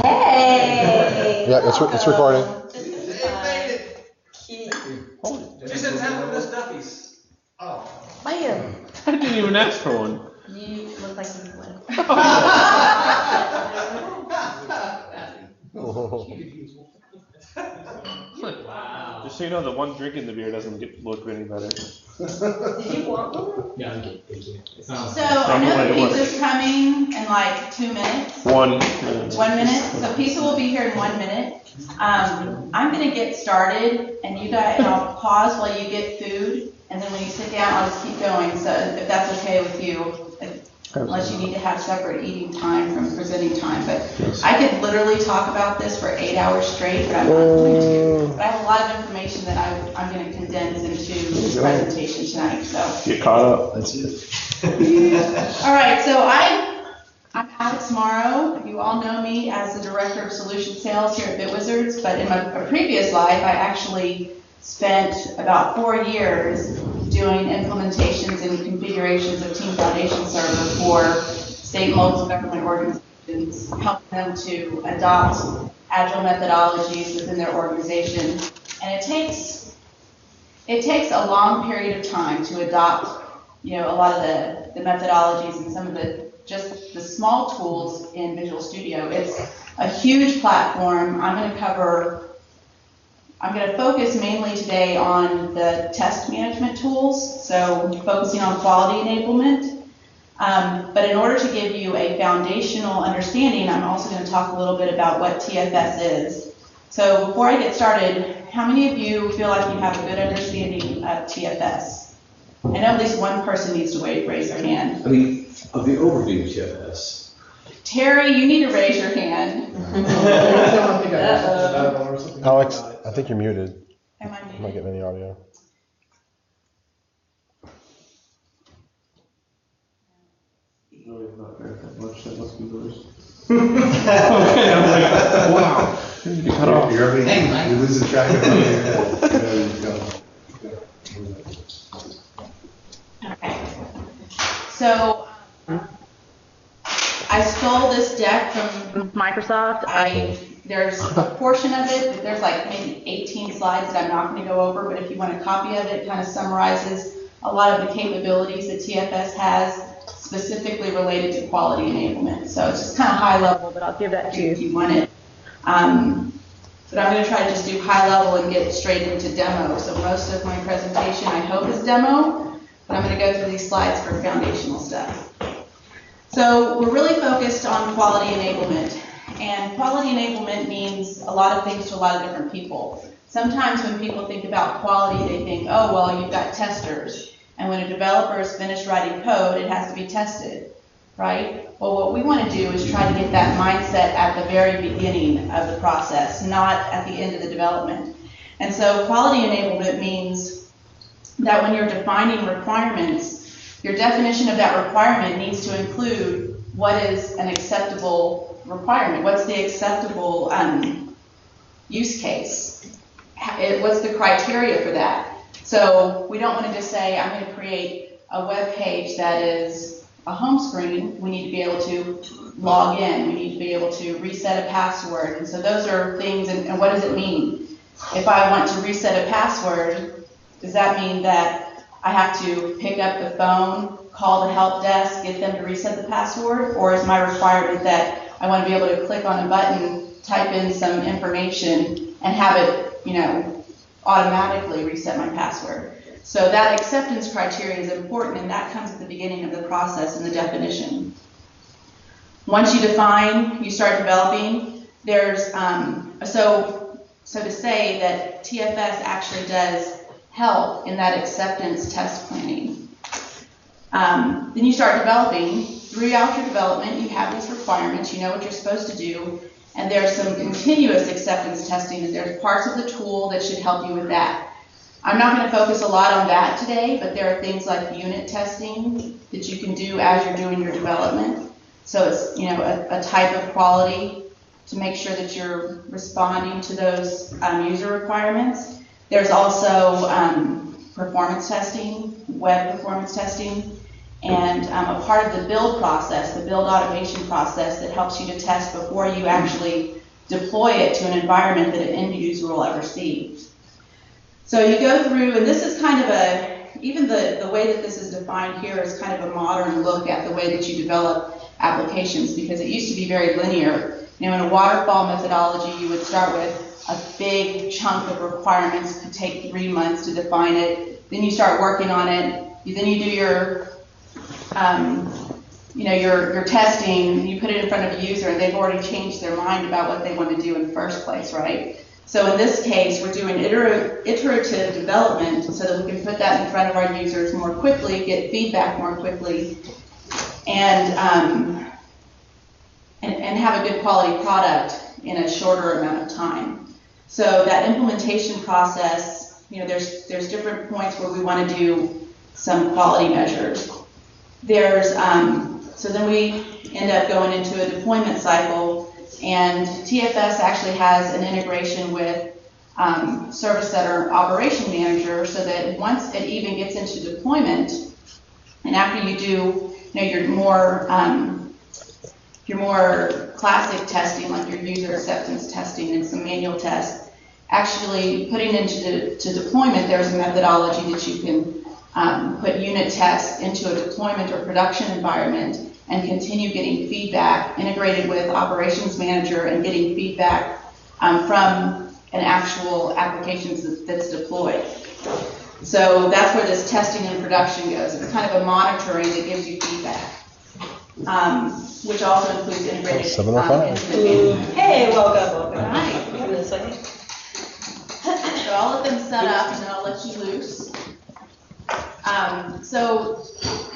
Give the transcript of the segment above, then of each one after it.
Hey! Yeah, it's recording. Just in time for the stuffies. Oh. Man. I didn't even ask for one. You look like you would. Wow. Just so you know, the one drinking the beer doesn't look any better. Did you want one? Yeah, I'm good. Thank you. So I know the pizza's coming in like 2 minutes. 1 minute. 1 minute. So pizza will be here in 1 minute. I'm gonna get started, and I'll pause while you get food, and then when you sit down, I'll just keep going. So if that's okay with you, unless you need to have separate eating time from presenting time. But I could literally talk about this for 8 hours straight, but I'm not going to. But I have a lot of information that I'm going to condense into this presentation tonight. So Get caught up. That's it. All right. So I'm Alex Morrow. You all know me as the Director of Solution Sales here at BitWizards. But in my previous life, I actually spent about 4 years doing implementations and configurations of Team Foundation Server for state and local government organizations, helping them to adopt agile methodologies within their organization. And it takes a long period of time to adopt, a lot of the methodologies and some of the small tools in Visual Studio. It's a huge platform. I'm going to focus mainly today on the test management tools, so focusing on quality enablement. But in order to give you a foundational understanding, I'm also going to talk a little bit about what TFS is. So before I get started, how many of you feel like you have a good understanding of TFS? I know at least one person needs to raise their hand. I mean, of the overview of TFS. Terry, you need to raise your hand. Alex, I think you're muted. Am I muted? I'm not getting any audio. Really not very that much. That must be yours. Okay, I'm like, wow. You cut off. You're losing track of it. There you go. Okay. So I stole this deck from Microsoft. There's a portion of it, but there's like maybe 18 slides that I'm not going to go over, but if you want a copy of it, it kind of summarizes a lot of the capabilities that TFS has specifically related to quality enablement. So it's just kind of high level, but I'll give that to you if you want it. But I'm going to try to just do high level and get straight into demo. So most of my presentation, I hope, is demo, but I'm going to go through these slides for foundational stuff. So we're really focused on quality enablement. And quality enablement means a lot of things to a lot of different people. Sometimes when people think about quality, they think, oh, well, you've got testers. And when a developer is finished writing code, it has to be tested, right? Well, what we want to do is try to get that mindset at the very beginning of the process, not at the end of the development. And so quality enablement means that when you're defining requirements, your definition of that requirement needs to include what is an acceptable requirement. What's the acceptable use case? What's the criteria for that? So we don't want to just say, I'm going to create a web page that is a home screen. We need to be able to log in. We need to be able to reset a password. And so those are things, and what does it mean? If I want to reset a password, does that mean that I have to pick up the phone, call the help desk, get them to reset the password? Or is my requirement that I want to be able to click on a button, type in some information, and have it, automatically reset my password? So that acceptance criteria is important, and that comes at the beginning of the process in the definition. Once you define, you start developing. There's so to say that TFS actually does help in that acceptance test planning. Then you start developing. Throughout your development, you have these requirements. You know what you're supposed to do. And there's some continuous acceptance testing, and there's parts of the tool that should help you with that. I'm not going to focus a lot on that today, but there are things like unit testing that you can do as you're doing your development. So it's a type of quality to make sure that you're responding to those user requirements. There's also performance testing, web performance testing, and a part of the build process, the build automation process that helps you to test before you actually deploy it to an environment that an end user will ever see. So you go through, and this is kind of even the way that this is defined here is kind of a modern look at the way that you develop applications, because it used to be very linear. In a waterfall methodology, you would start with a big chunk of requirements, could take 3 months to define it. Then you start working on it. Then you do your testing. You put it in front of a user, and they've already changed their mind about what they want to do in the first place, right? So in this case, we're doing iterative development so that we can put that in front of our users more quickly, get feedback more quickly, and have a good quality product in a shorter amount of time. So that implementation process, there's different points where we want to do some quality measures. So then we end up going into a deployment cycle, and TFS actually has an integration with Service Center Operation Manager, so that once it even gets into deployment, and after you do, your more classic testing, like your user acceptance testing and some manual tests, actually putting into deployment, there's a methodology that you can put unit tests into a deployment or production environment and continue getting feedback integrated with Operations Manager and getting feedback from an actual application that's deployed. So that's where this testing and production goes. It's kind of a monitoring that gives you feedback, which also includes integrated. 705. Hey, welcome. Hi. Come this way. So I'll let them set up and then I'll let you loose. So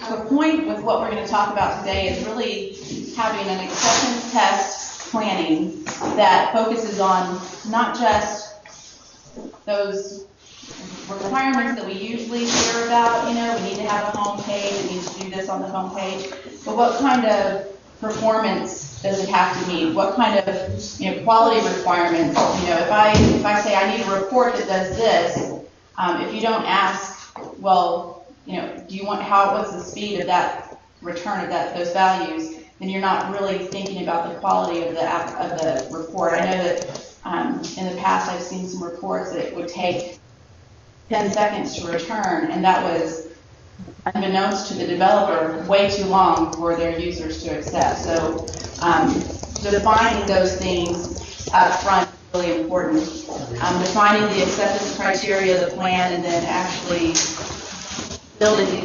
the point with what we're going to talk about today is really having an acceptance test planning that focuses on not just those requirements that we usually hear about, we need to have a home page, we need to do this on the home page, but what kind of performance does it have to meet? What kind of quality requirements? If I say I need a report that does this, if you don't ask, well, what's the speed of that return of those values, then you're not really thinking about the quality of the report. I know that in the past I've seen some reports that it would take 10 seconds to return, and that was, unbeknownst to the developer, way too long for their users to accept. So defining those things up front is really important. Defining the acceptance criteria, the plan, and then actually building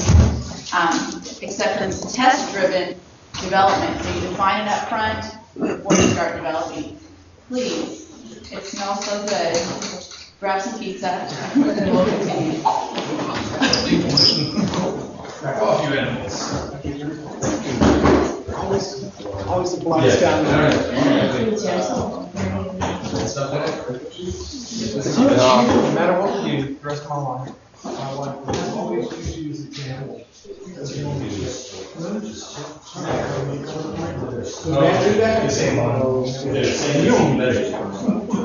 acceptance test-driven development. So you define it up front before you start developing. Please, it smells so good. Grab some pizza, and then we'll continue. Back off, you animals. Always the blast down there. No matter what we do, the rest of my life, my wife will always use the example.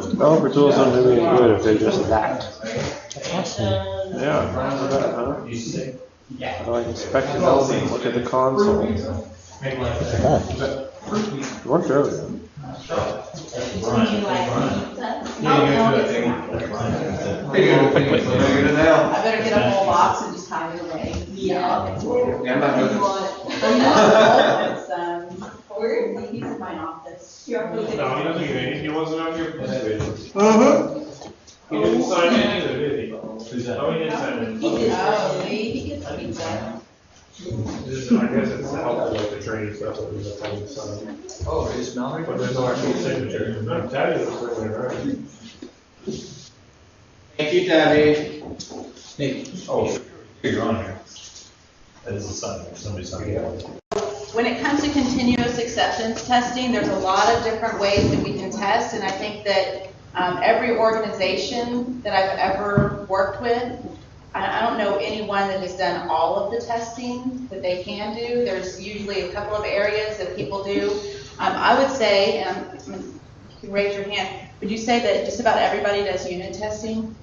Developer tools don't do any good if they're just that. Yeah, remember that, huh? I like inspect development, look at the console. It worked earlier. I better get a whole box and just hide it away. Yeah. He's in my office. No, he doesn't get any. He wasn't on your list. He didn't sign in either, did he? Who's that? Oh, he didn't sign in. Oh, he gets pizza. I guess it's helpful with the training stuff that we just had to sign. Oh, is Mallory? But there's no actual signature. No, Tabby was certainly right. Thank you, Tabby. Hey. Oh, you're on here. That is a sign, somebody signed it. When it comes to continuous acceptance testing, there's a lot of different ways that we can test, and I think that every organization that I've ever worked with, I don't know anyone that has done all of the testing that they can do. There's usually a couple of areas that people do. I would say, you can raise your hand, would you say that just about everybody does unit testing?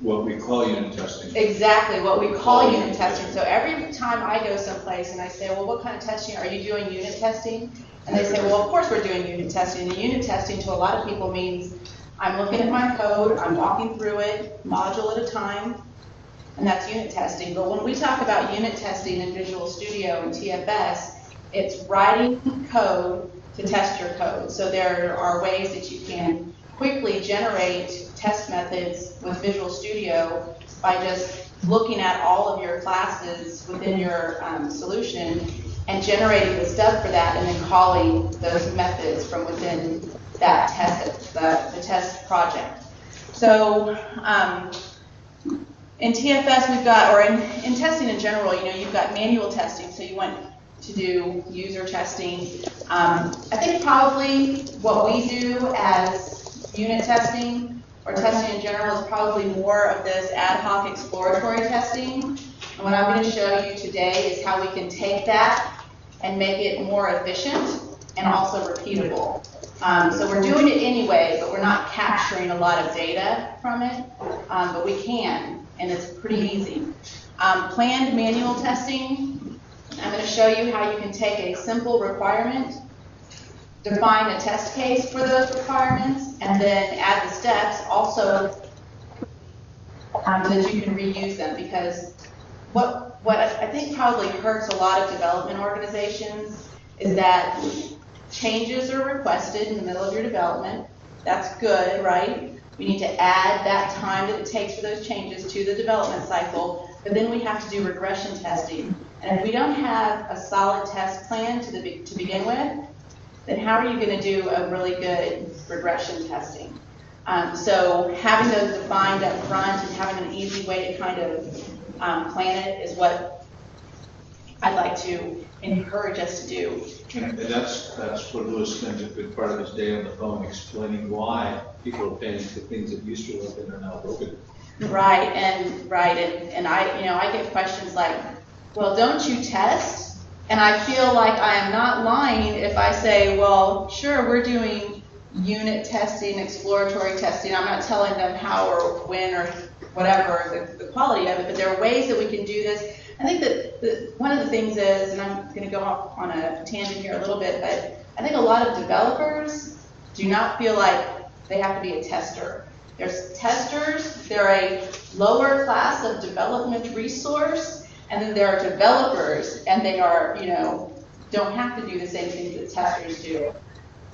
what we call unit testing. Exactly, what we call unit testing. So every time I go someplace and I say, well, what kind of testing, are you doing unit testing? And they say, well, of course we're doing unit testing. And unit testing to a lot of people means I'm looking at my code, I'm walking through it, module at a time, and that's unit testing. But when we talk about unit testing in Visual Studio and TFS, it's writing code to test your code. So there are ways that you can quickly generate test methods with Visual Studio by just looking at all of your classes within your solution and generating the stub for that and then calling those methods from within that test, the test project. So in TFS we've got, or in testing in general, you've got manual testing, so you want to do user testing. I think probably what we do as unit testing or testing in general is probably more of this ad hoc exploratory testing. And what I'm going to show you today is how we can take that and make it more efficient and also repeatable. So we're doing it anyway, but we're not capturing a lot of data from it, but we can, and it's pretty easy. Planned manual testing. I'm going to show you how you can take a simple requirement, define a test case for those requirements, and then add the steps also so that you can reuse them. Because what I think probably hurts a lot of development organizations is that changes are requested in the middle of your development. That's good, right? We need to add that time that it takes for those changes to the development cycle, but then we have to do regression testing. And if we don't have a solid test plan to begin with, then how are you going to do a really good regression testing? So having those defined up front and having an easy way to kind of plan it is what I'd like to encourage us to do. And that's what Lewis spends a good part of his day on the phone explaining why people are paying for things that used to work and are now broken. Right, and I get questions like, well, don't you test? And I feel like I am not lying if I say, well, sure, we're doing unit testing, exploratory testing. I'm not telling them how or when or whatever the quality of it, but there are ways that we can do this. I think that one of the things is, and I'm going to go off on a tangent here a little bit, but I think a lot of developers do not feel like they have to be a tester. There's testers, they're a lower class of development resource, and then there are developers, and they are, don't have to do the same things that testers do.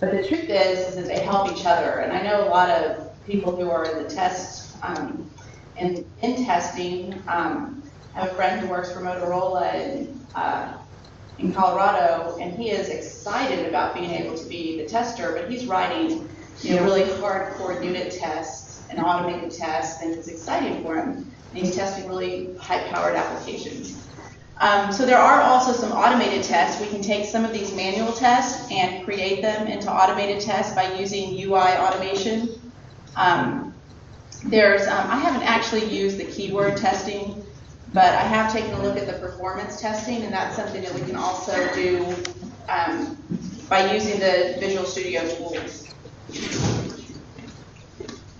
But the truth is that they help each other. And I know a lot of people who are in the test, in testing. I have a friend who works for Motorola in Colorado, and he is excited about being able to be the tester, but he's writing, really hardcore unit tests and automated tests, and it's exciting for him. And he's testing really high-powered applications. So there are also some automated tests. We can take some of these manual tests and create them into automated tests by using UI automation. I haven't actually used the keyword testing, but I have taken a look at the performance testing, and that's something that we can also do by using the Visual Studio tools.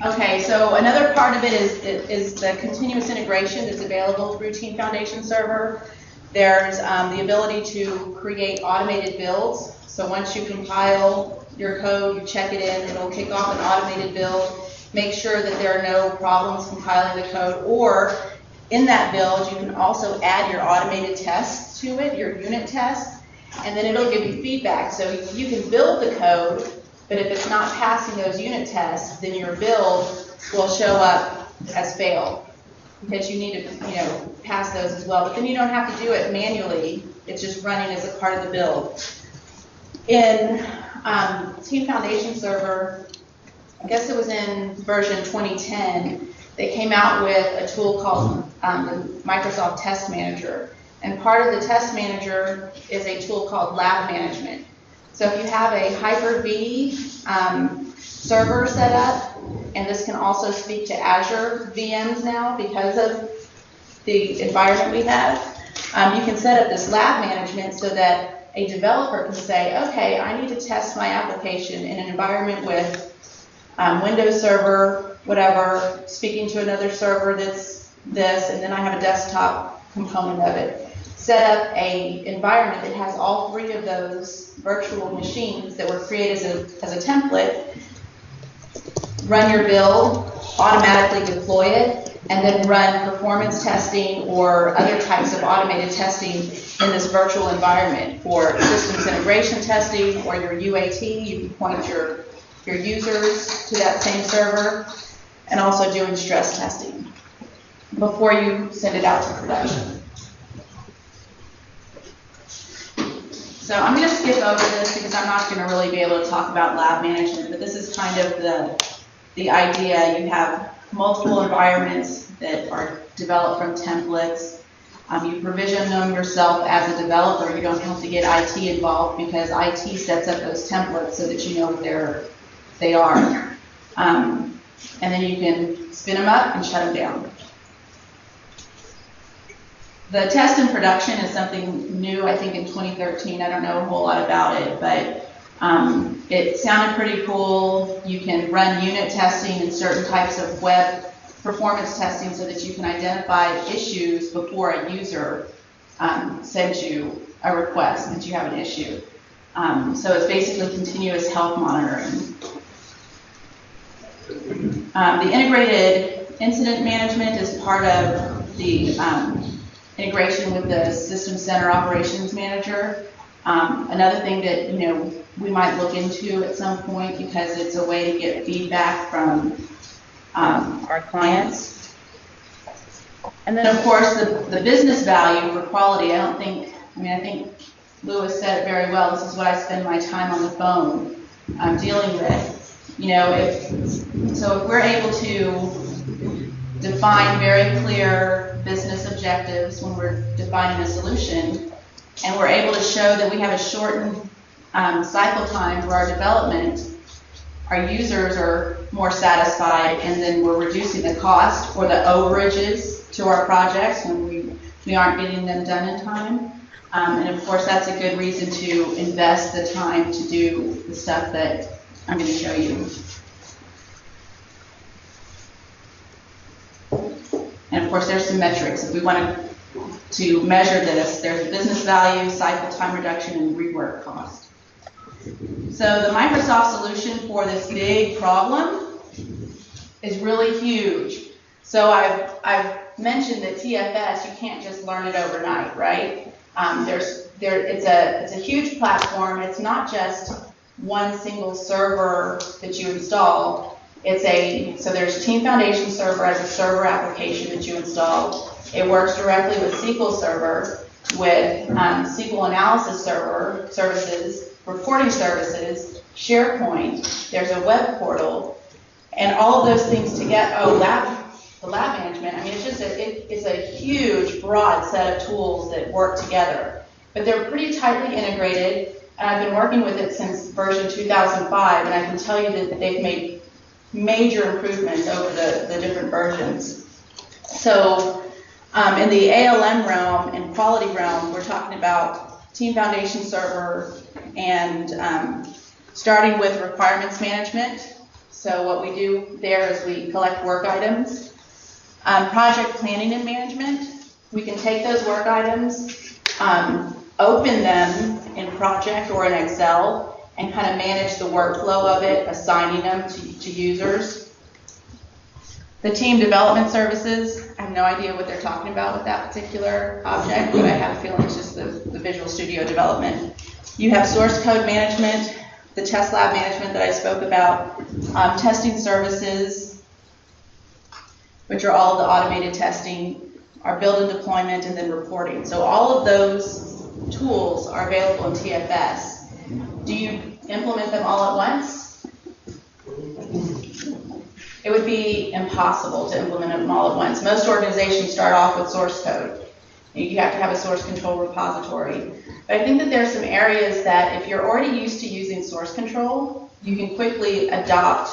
Okay, so another part of it is the continuous integration that's available through Team Foundation Server. There's the ability to create automated builds. So once you compile your code, you check it in, it'll kick off an automated build. Make sure that there are no problems compiling the code, or in that build, you can also add your automated tests to it, your unit tests, and then it'll give you feedback. So you can build the code, but if it's not passing those unit tests, then your build will show up as failed, because you need to, pass those as well. But then you don't have to do it manually. It's just running as a part of the build. In Team Foundation Server, I guess it was in version 2010, they came out with a tool called the Microsoft Test Manager. And part of the Test Manager is a tool called Lab Management. So if you have a Hyper-V server set up, and this can also speak to Azure VMs now because of the environment we have, you can set up this lab management so that a developer can say, okay, I need to test my application in an environment with Windows server, whatever, speaking to another server that's this, and then I have a desktop component of it. Set up a environment that has all three of those virtual machines that were created as a template, run your build, automatically deploy it, and then run performance testing or other types of automated testing in this virtual environment. For systems integration testing or your UAT, you can point your users to that same server, and also doing stress testing before you send it out to production. So I'm going to skip over this because I'm not going to really be able to talk about lab management, but this is kind of the idea. You have multiple environments that are developed from templates. You provision them yourself as a developer. You don't have to get IT involved because IT sets up those templates so that you know what they are. And then you can spin them up and shut them down. The test in production is something new, I think, in 2013. I don't know a whole lot about it, but it sounded pretty cool. You can run unit testing and certain types of web performance testing so that you can identify issues before a user sends you a request that you have an issue. So it's basically continuous health monitoring. The integrated incident management is part of the integration with the System Center Operations Manager. Another thing that we might look into at some point because it's a way to get feedback from our clients. And then, of course, the business value for quality. I think Lewis said it very well. This is what I spend my time on the phone dealing with. If we're able to define very clear business objectives when we're defining a solution, and we're able to show that we have a shortened cycle time for our development, our users are more satisfied, and then we're reducing the cost or the overages to our projects when we aren't getting them done in time. And of course, that's a good reason to invest the time to do the stuff that I'm going to show you. And of course, there's some metrics. If we want to measure this, there's business value, cycle time reduction, and rework cost. So the Microsoft solution for this big problem is really huge. So I've mentioned that TFS, you can't just learn it overnight, right? It's a huge platform. It's not just one single server that you install. So there's Team Foundation Server as a server application that you install. It works directly with SQL Server, with SQL Analysis Server services, reporting services, SharePoint. There's a web portal, and all of those things together. The lab management. It's a huge, broad set of tools that work together, but they're pretty tightly integrated. And I've been working with it since version 2005, and I can tell you that they've made major improvements over the different versions. So in the ALM realm and quality realm, we're talking about Team Foundation Server and starting with requirements management. So what we do there is we collect work items. Project planning and management, we can take those work items, open them in Project or in Excel, and kind of manage the workflow of it, assigning them to users. The team development services, I have no idea what they're talking about with that particular object, but I have a feeling it's just the Visual Studio development. You have source code management, the test lab management that I spoke about, testing services, which are all the automated testing, our build and deployment, and then reporting. So all of those tools are available in TFS. Do you implement them all at once? It would be impossible to implement them all at once. Most organizations start off with source code. You have to have a source control repository. But I think that there are some areas that if you're already used to using source control, you can quickly adopt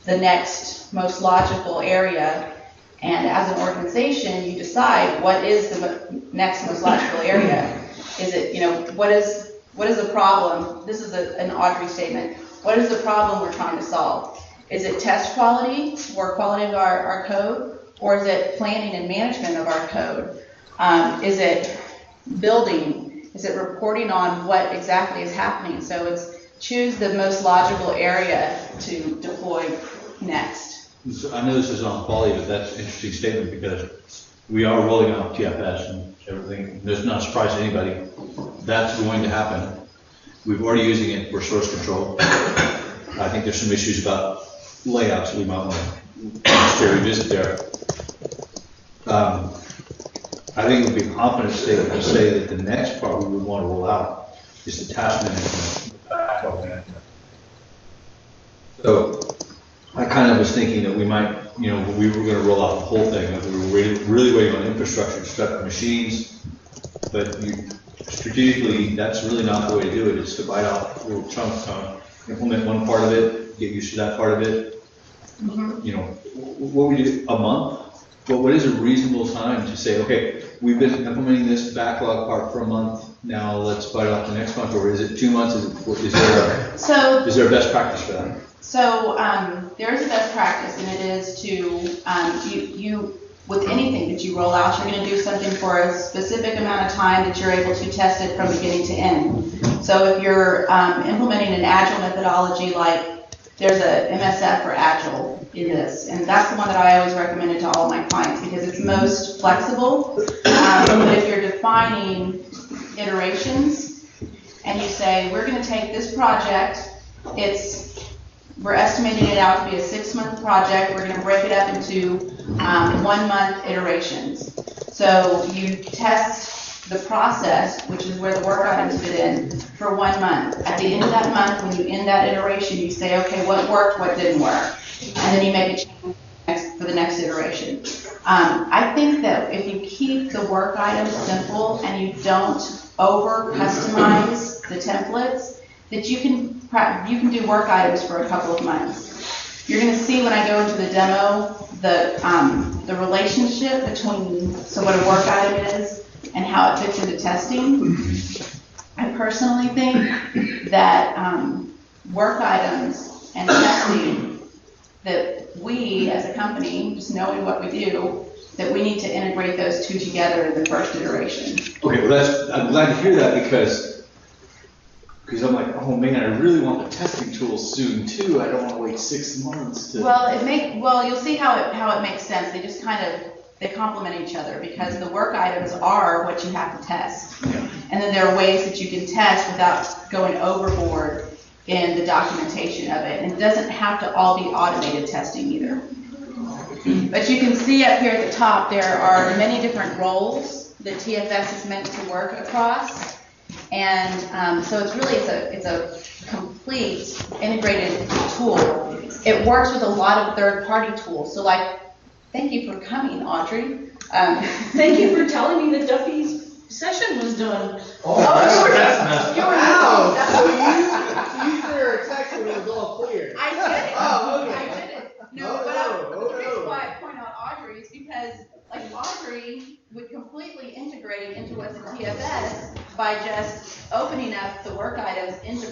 the next most logical area. And as an organization, you decide what is the next most logical area. Is it, what is the problem? This is an Audrey statement. What is the problem we're trying to solve? Is it test quality or quality of our code? Or is it planning and management of our code? Is it building? Is it reporting on what exactly is happening? So it's choose the most logical area to deploy next. So I know this is on quality, but that's an interesting statement because we are rolling out TFS and everything. There's not a surprise to anybody. That's going to happen. We're already using it for source control. I think there's some issues about layouts we might want to revisit there. I think it would be a confident statement to say that the next part we would want to roll out is the task management. So I kind of was thinking that we might, we were going to roll out the whole thing, that we were really waiting on infrastructure to start the machines, but strategically, that's really not the way to do it. It's to bite off little chunks, implement one part of it, get used to that part of it. What we do, a month? But what is a reasonable time to say, okay, we've been implementing this backlog part for a month, now let's bite off the next month, or is it 2 months? Is there a best practice for that? So there is a best practice, and it is to, with anything that you roll out, you're going to do something for a specific amount of time that you're able to test it from beginning to end. So if you're implementing an Agile methodology, like there's a MSF for Agile in this, and that's the one that I always recommend to all my clients because it's most flexible. But if you're defining iterations and you say, we're going to take this project, we're estimating it out to be a 6-month project. We're going to break it up into 1-month iterations. So you test the process, which is where the work items fit in, for 1 month. At the end of that month, when you end that iteration, you say, okay, what worked, what didn't work? And then you make a change for the next iteration. I think that if you keep the work items simple and you don't over-customize the templates, that you can do work items for a couple of months. You're going to see when I go into the demo the relationship between what a work item is and how it fits into testing. I personally think that work items and testing, that we as a company, just knowing what we do, that we need to integrate those two together in the first iteration. Okay, well I'm glad to hear that because I'm like, oh man, I really want the testing tools soon too. I don't want to wait 6 months to. Well, you'll see how it makes sense. They just they complement each other because the work items are what you have to test. Yeah. And then there are ways that you can test without going overboard in the documentation of it. And it doesn't have to all be automated testing either. But you can see up here at the top, there are many different roles that TFS is meant to work across. And so it's a complete integrated tool. It works with a lot of third-party tools. So thank you for coming, Audrey. Thank you for telling me that Duffy's session was done. Wow! So you sent her a text when it was all clear. I did it. Oh, okay. I did it. The reason why I point out Audrey is because Audrey would completely integrate into what's in TFS by just opening up the work items into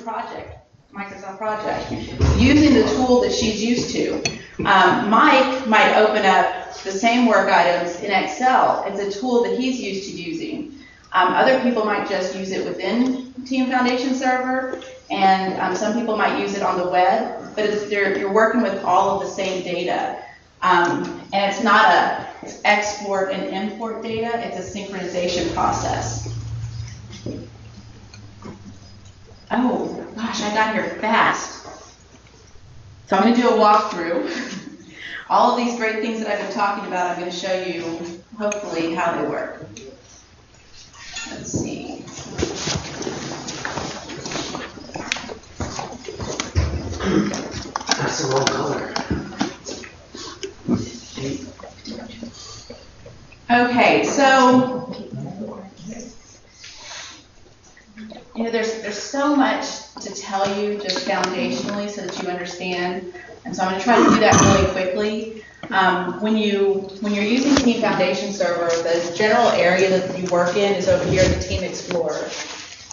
Microsoft Project, using the tool that she's used to. Mike might open up the same work items in Excel. It's a tool that he's used to using. Other people might just use it within Team Foundation Server, and some people might use it on the web, but you're working with all of the same data. And it's not it's export and import data, it's a synchronization process. Oh, gosh, I got here fast. So I'm going to do a walkthrough. All of these great things that I've been talking about, I'm going to show you, hopefully, how they work. Let's see. That's the wrong color. Okay, so there's so much to tell you just foundationally so that you understand, and so I'm going to try to do that really quickly. When you're using Team Foundation Server, the general area that you work in is over here in the Team Explorer,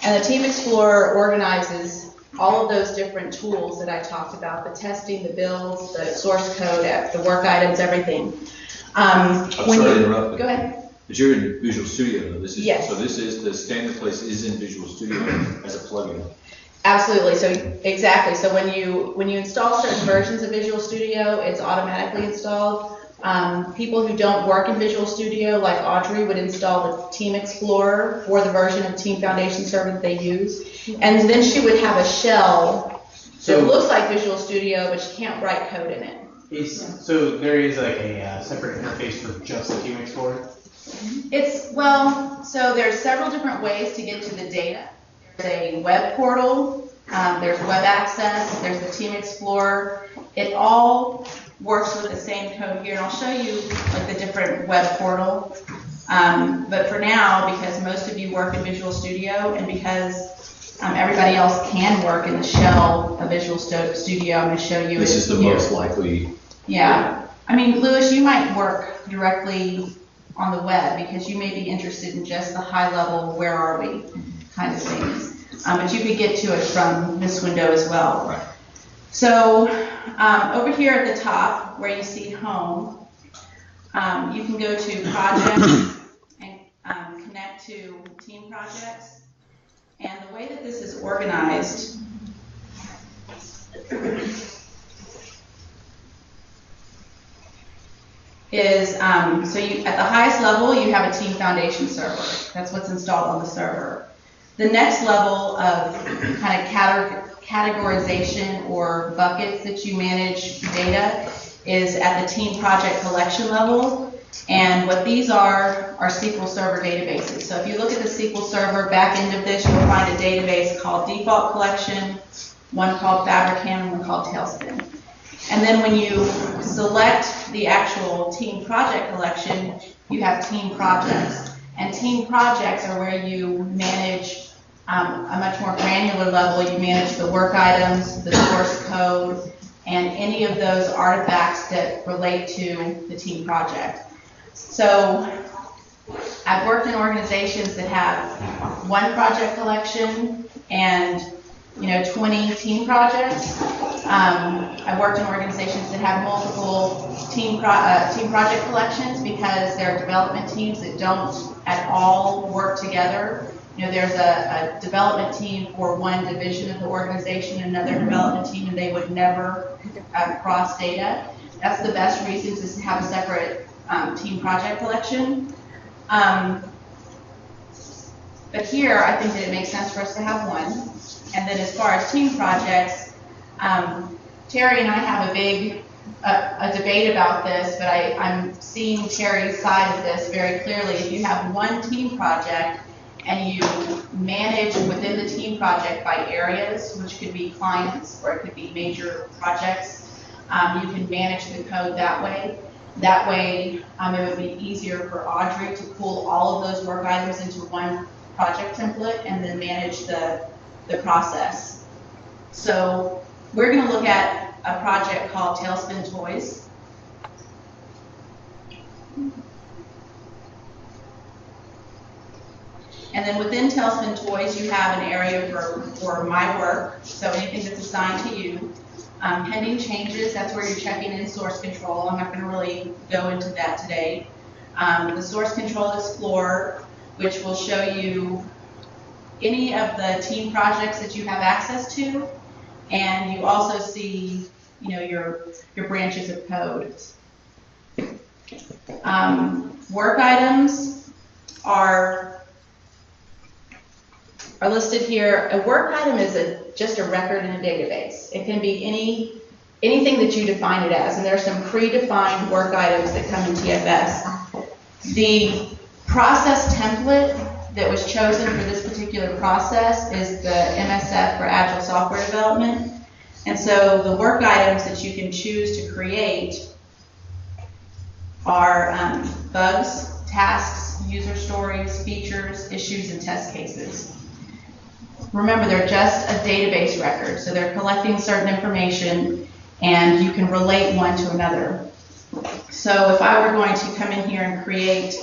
and the Team Explorer organizes all of those different tools that I talked about, the testing, the builds, the source code, the work items, everything. I'm sorry to interrupt, but- Go ahead. But you're in Visual Studio though, this is, Yes. so this is, the standard place is in Visual Studio as a plugin. Absolutely, so exactly, so when you install certain versions of Visual Studio, it's automatically installed. People who don't work in Visual Studio, like Audrey, would install the Team Explorer for the version of Team Foundation Server that they use. And then she would have a shell that So- looks like Visual Studio, but she can't write code in it. So there is like a separate interface for just the Team Explorer? So there's several different ways to get to the data. There's a web portal, there's web access, there's the Team Explorer. It all works with the same code here, and I'll show you like the different web portal. But for now, because most of you work in Visual Studio, and because everybody else can work in the shell of Visual Studio, I'm going to show you. This it is the here. most likely. Yeah, I mean, Louis, you might work directly on the web because you may be interested in just the high level, where are we kind of things. But you could get to it from this window as well. Right. So over here at the top where you see home, you can go to projects and connect to team projects. And the way that this is organized is, so you, at the highest level, you have a Team Foundation server. That's what's installed on the server. The next level of kind of categorization or buckets that you manage data is at the Team Project Collection level. And what these are SQL Server databases. So if you look at the SQL Server back end of this, you'll find a database called Default Collection, one called Fabricam, and one called Tailspin. And then when you select the actual Team Project Collection, you have Team Projects. And Team Projects are where you manage a much more granular level. You manage the work items, the source code, and any of those artifacts that relate to the team project. So I've worked in organizations that have one project collection and 20 team projects. I've worked in organizations that have multiple team project collections because there are development teams that don't at all work together. There's a development team for one division of the organization, another development team, and they would never cross data. That's the best reason to have a separate team project collection. But here, I think that it makes sense for us to have one. And then as far as team projects, Terry and I have a debate about this, but I'm seeing Terry's side of this very clearly. If you have one team project and you manage within the team project by areas, which could be clients or it could be major projects, you can manage the code that way. That way, it would be easier for Audrey to pull all of those work items into one project template and then manage the process. So we're going to look at a project called Tailspin Toys. And then within Tailspin Toys, you have an area for my work, so anything that's assigned to you. Pending changes, that's where you're checking in source control. I'm not going to really go into that today. The Source Control Explorer, which will show you any of the team projects that you have access to, and you also see, your branches of code. Work items are listed here. A work item is just a record in a database. It can be anything that you define it as, and there are some predefined work items that come in TFS. The process template that was chosen for this particular process is the MSF for Agile Software Development. And so the work items that you can choose to create are bugs, tasks, user stories, features, issues, and test cases. Remember, they're just a database record, so they're collecting certain information, and you can relate one to another. So if I were going to come in here and create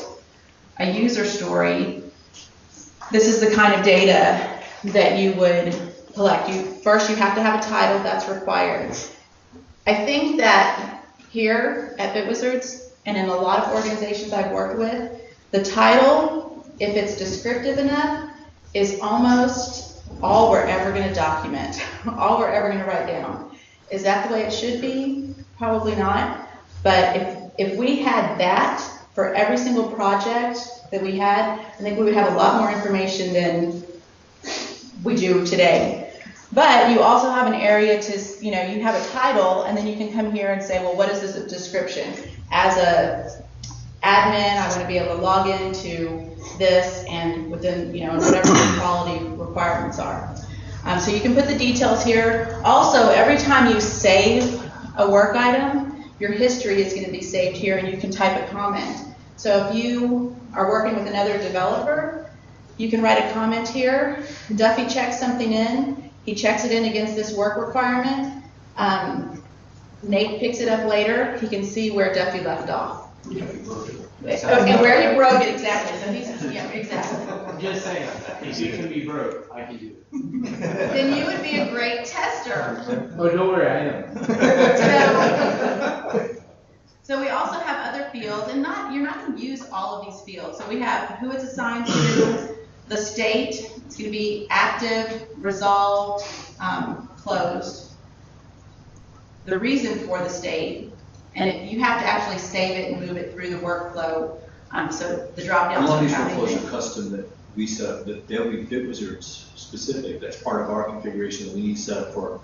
a user story, this is the kind of data that you would collect. First you have to have a title, that's required. I think that here at BitWizards and in a lot of organizations I've worked with, the title, if it's descriptive enough, is almost all we're ever going to document, all we're ever going to write down. Is that the way it should be? Probably not. But if we had that for every single project that we had, I think we would have a lot more information than we do today. But you also have an area to, you have a title, and then you can come here and say, well, what is this description? As a admin, I want to be able to log into this and within, whatever the quality requirements are. So you can put the details here. Also, every time you save a work item, your history is going to be saved here, and you can type a comment. So if you are working with another developer, you can write a comment here. Duffy checks something in. He checks it in against this work requirement. Nate picks it up later. He can see where Duffy left off. And where he broke it, exactly. So exactly. I'm just saying, if you can be broke, I can do it. Then you would be a great tester. Oh, don't worry, I am. So we also have other fields, and you're not going to use all of these fields. So we have who it's assigned to, the state, it's going to be active, resolved, closed. The reason for the state, and you have to actually save it and move it through the workflow. So the drop down. A lot of these workflows are custom that we set up, that they'll be BitWizards specific. That's part of our configuration that we need set up for,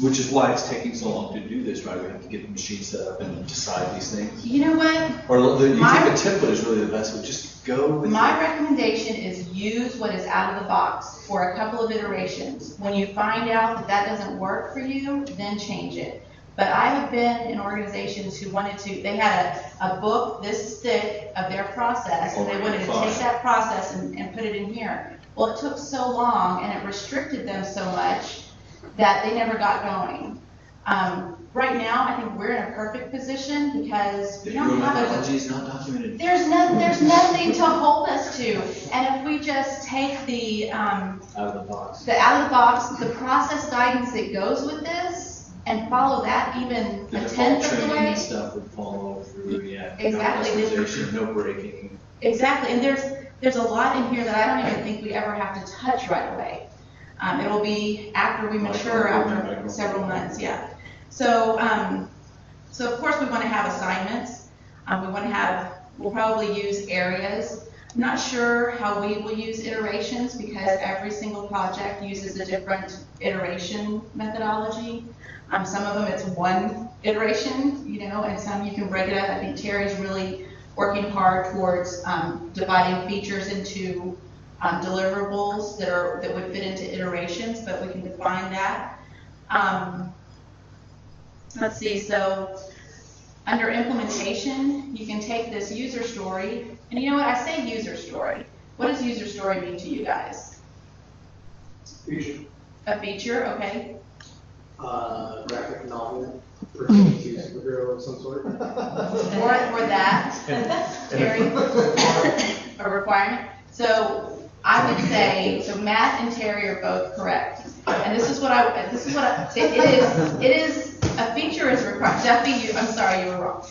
which is why it's taking so long to do this, right? We have to get the machine set up and decide these things. You know what? Or you think a template is really the best, but just go with My recommendation is use what is out of the box for a couple of iterations. When you find out that that doesn't work for you, then change it. But I have been in organizations who they had a book this thick of their process, and they wanted to take that process and put it in here. Well, it took so long, and it restricted them so much that they never got going. Right now, I think we're in a perfect position because we don't have methodology is not documented. There's nothing to hold us to. And if we just take the out of the box, the process guidance that goes with this, and follow that even a tenth of the way. And stuff would follow through, yeah. Exactly. No breaking. Exactly, and there's a lot in here that I don't even think we ever have to touch right away. It'll be after we mature, after several months, yeah. So of course we want to have assignments. We'll probably use areas. I'm not sure how we will use iterations because every single project uses a different iteration methodology. Some of them it's one iteration, and some you can break it up. I think Terry's really working hard towards dividing features into deliverables that would fit into iterations, but we can define that. Let's see, so under implementation, you can take this user story, and you know what, I say user story. What does user story mean to you guys? Feature. A feature, okay. Graphic novel pertaining to superhero of some sort. Or that, Terry, a requirement. So I would say, so Matt and Terry are both correct. And it is, a feature is required. Duffy, I'm sorry, you were wrong.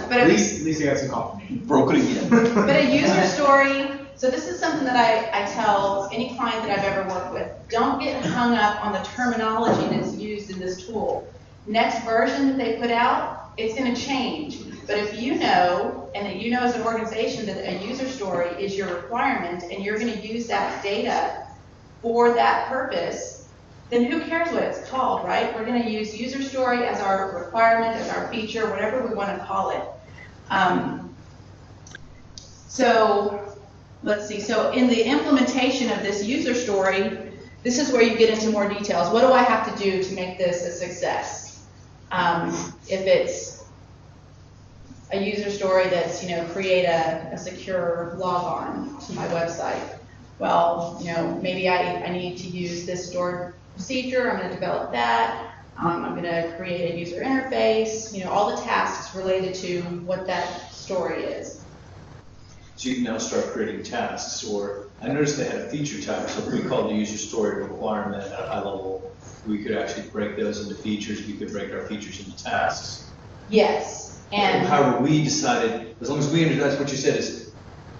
But At least I got some confirmation. Broke it again. But a user story, so this is something that I tell any client that I've ever worked with. Don't get hung up on the terminology that's used in this tool. Next version that they put out, it's going to change. But if you know, and that you know as an organization that a user story is your requirement, and you're going to use that data for that purpose, then who cares what it's called, right? We're going to use user story as our requirement, as our feature, whatever we want to call it. So let's see. So in the implementation of this user story, this is where you get into more details. What do I have to do to make this a success? If it's a user story that's, create a secure log on to my website. Well, maybe I need to use this stored procedure. I'm going to develop that. I'm going to create a user interface. All the tasks related to what that story is. So you can now start creating tasks or I noticed they had a feature type, so if we called the user story requirement at a high level, we could actually break those into features, we could break our features into tasks. Yes, and. However, we decided, as long as we understand, that's what you said, is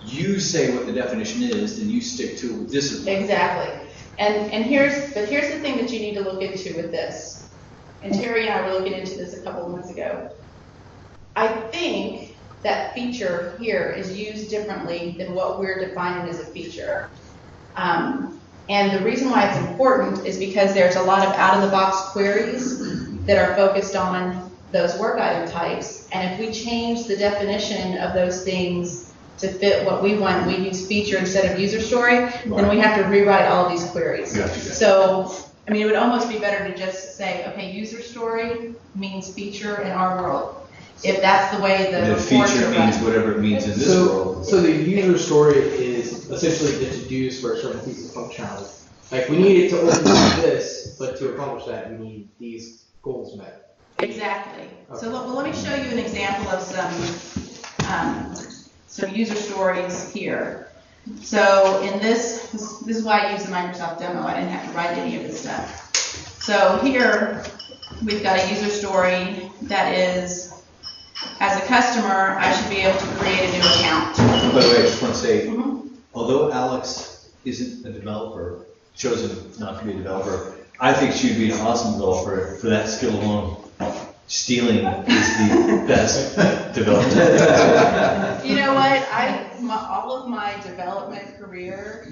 you say what the definition is, then you stick to it with discipline. Exactly. And here's the thing that you need to look into with this. And Terry and I were looking into this a couple of months ago. I think that feature here is used differently than what we're defining as a feature. And the reason why it's important is because there's a lot of out-of-the-box queries that are focused on those work item types. And if we change the definition of those things to fit what we want, we use feature instead of user story, then we have to rewrite all of these queries. Gotcha. So, I mean, it would almost be better to just say, okay, user story means feature in our world. If that's the way the reports feature are means run. whatever it means in this world. So the user story is essentially the to-dos for a certain piece of functionality. Like, we need it to only do this, but to accomplish that, we need these goals met. Exactly. So let me show you an example of some user stories here. So in this is why I use the Microsoft demo. I didn't have to write any of this stuff. So here we've got a user story that is, as a customer, I should be able to create a new account. By the way, I just want to say, Mhm. although Alex isn't a developer, chosen not to be a developer, I think she'd be an awesome developer for that skill alone. Stealing is the best development. You know what? All of my development career,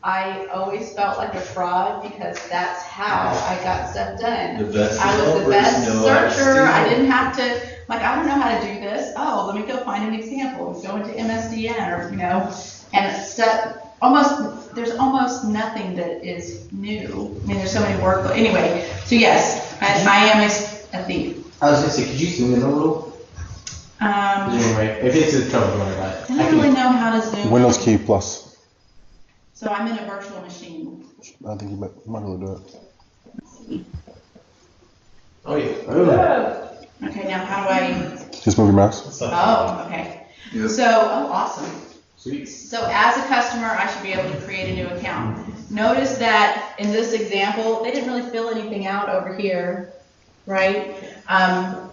I always felt like a fraud because that's how I got stuff done. The best I was the developers best know how to searcher. I steal. didn't have to, like, I don't know how to do this. Oh, let me go find an example. Go into MSDN or, and it's stuff. There's almost nothing that is new. I mean, there's so many workflows. Anyway, so yes, I am a thief. I was gonna say, could you zoom in a little? Zoom away. If it's a trouble, don't worry about it. I don't really know how to zoom. Windows key plus. So I'm in a virtual machine. I think you might really do it. Oh, yeah. Okay, now how do I? Just move your mouse. Oh, okay. Yep. So, awesome. Sweet. So as a customer, I should be able to create a new account. Notice that in this example, they didn't really fill anything out over here, right?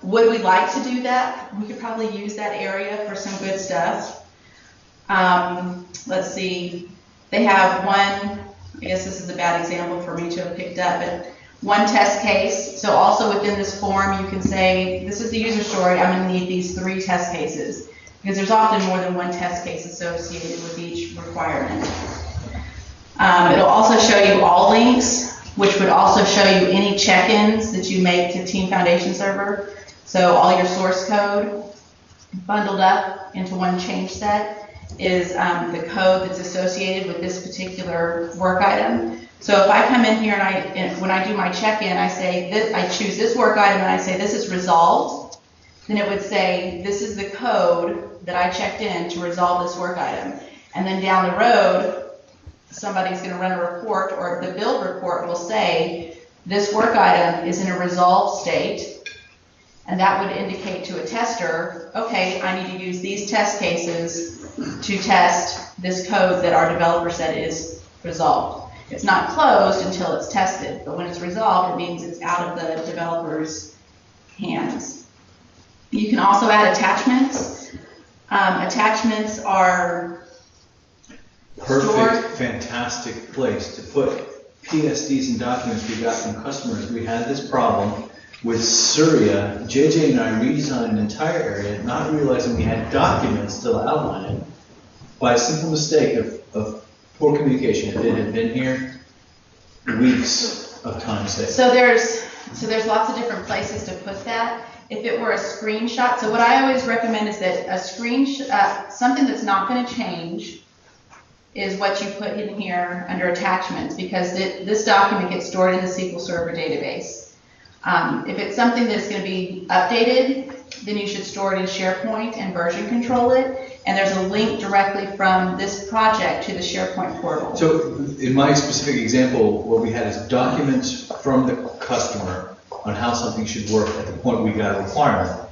Would we like to do that? We could probably use that area for some good stuff. Let's see. They have one, I guess this is a bad example for me to have picked up, but one test case. So also within this form, you can say, this is the user story. I'm going to need these 3 test cases. Because there's often more than one test case associated with each requirement. It'll also show you all links, which would also show you any check-ins that you make to Team Foundation Server. So all your source code bundled up into one change set is the code that's associated with this particular work item. So if I come in here and when I do my check-in, I say this, I choose this work item and I say this is resolved, then it would say this is the code that I checked in to resolve this work item. And then down the road, somebody's going to run a report, or the build report will say, this work item is in a resolved state, and that would indicate to a tester, okay, I need to use these test cases to test this code that our developer said is resolved. It's not closed until it's tested, but when it's resolved, it means it's out of the developer's hands. You can also add attachments. Attachments are Perfect, fantastic place to put PSDs and documents we got from customers. We had this problem with Surya. JJ and I redesigned an entire area, not realizing we had documents to outline it by a simple mistake of poor communication. If it had been here, weeks of time saved. So there's lots of different places to put that. If it were a screenshot, so what I always recommend is that a screenshot, something that's not going to change is what you put in here under attachments, because this document gets stored in the SQL Server database. If it's something that's going to be updated, then you should store it in SharePoint and version control it. And there's a link directly from this project to the SharePoint portal. So in my specific example, what we had is documents from the customer on how something should work at the point we got a requirement.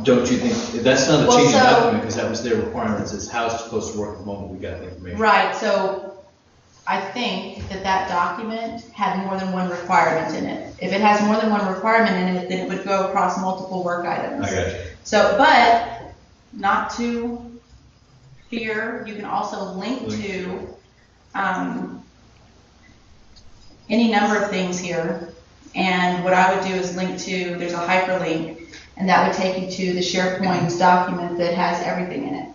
Don't you think, that's not a change in document because that was their requirements, is how it's supposed to work at the moment we got the information. Right, so I think that that document had more than one requirement in it. If it has more than one requirement in it, then it would go across multiple work items. I got you. So, but not to fear, you can also link to any number of things here. And what I would do is link to, there's a hyperlink, and that would take you to the SharePoint document that has everything in it.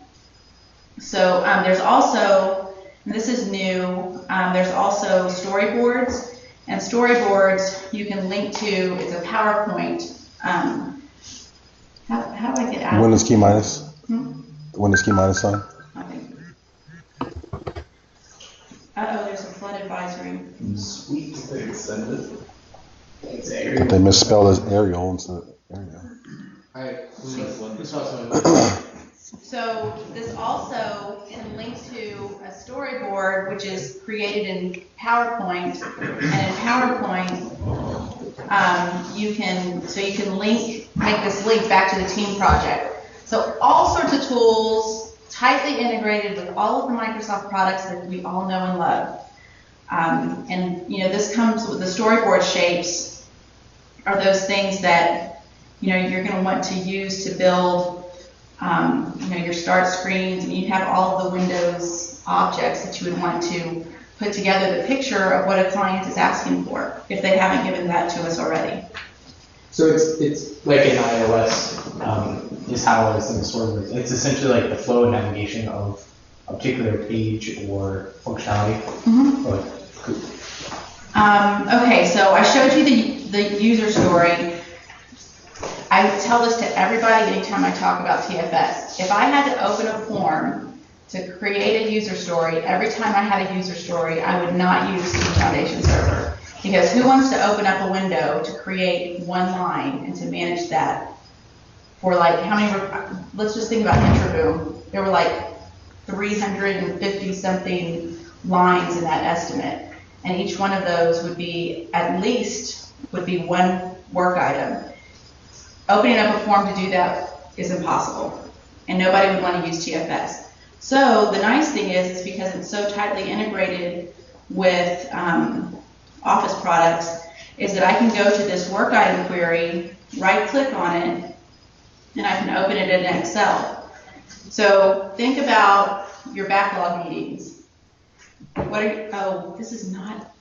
So there's also, and this is new, there's also storyboards. And storyboards you can link to, it's a PowerPoint. How do I get out? Windows key minus. The Windows key minus sign. I think. Uh-oh, there's a flood advisory. Sweet, they extended it. They misspelled as Arial instead of Arial. Alright, we saw some. So this also can link to a storyboard, which is created in PowerPoint. And in PowerPoint, you can make this link back to the team project. So all sorts of tools, tightly integrated with all of the Microsoft products that we all know and love. And this comes with the storyboard shapes are those things that you're going to want to use to build your start screens, and you have all of the Windows objects that you would want to put together the picture of what a client is asking for, if they haven't given that to us already. So it's like in iOS, is how it's in the storyboard. It's essentially like the flow and navigation of a particular page or functionality. Mm-hmm. Okay, so I showed you the user story. I tell this to everybody anytime I talk about TFS. If I had to open a form to create a user story, every time I had a user story, I would not use Team Foundation Server. Because who wants to open up a window to create one line and to manage that for let's just think about Intraboom. There were like 350 something lines in that estimate. And each one of those would be one work item. Opening up a form to do that is impossible, and nobody would want to use TFS. So the nice thing is because it's so tightly integrated with Office products, is that I can go to this work item query, right-click on it, and I can open it in Excel. So think about your backlog meetings. This is not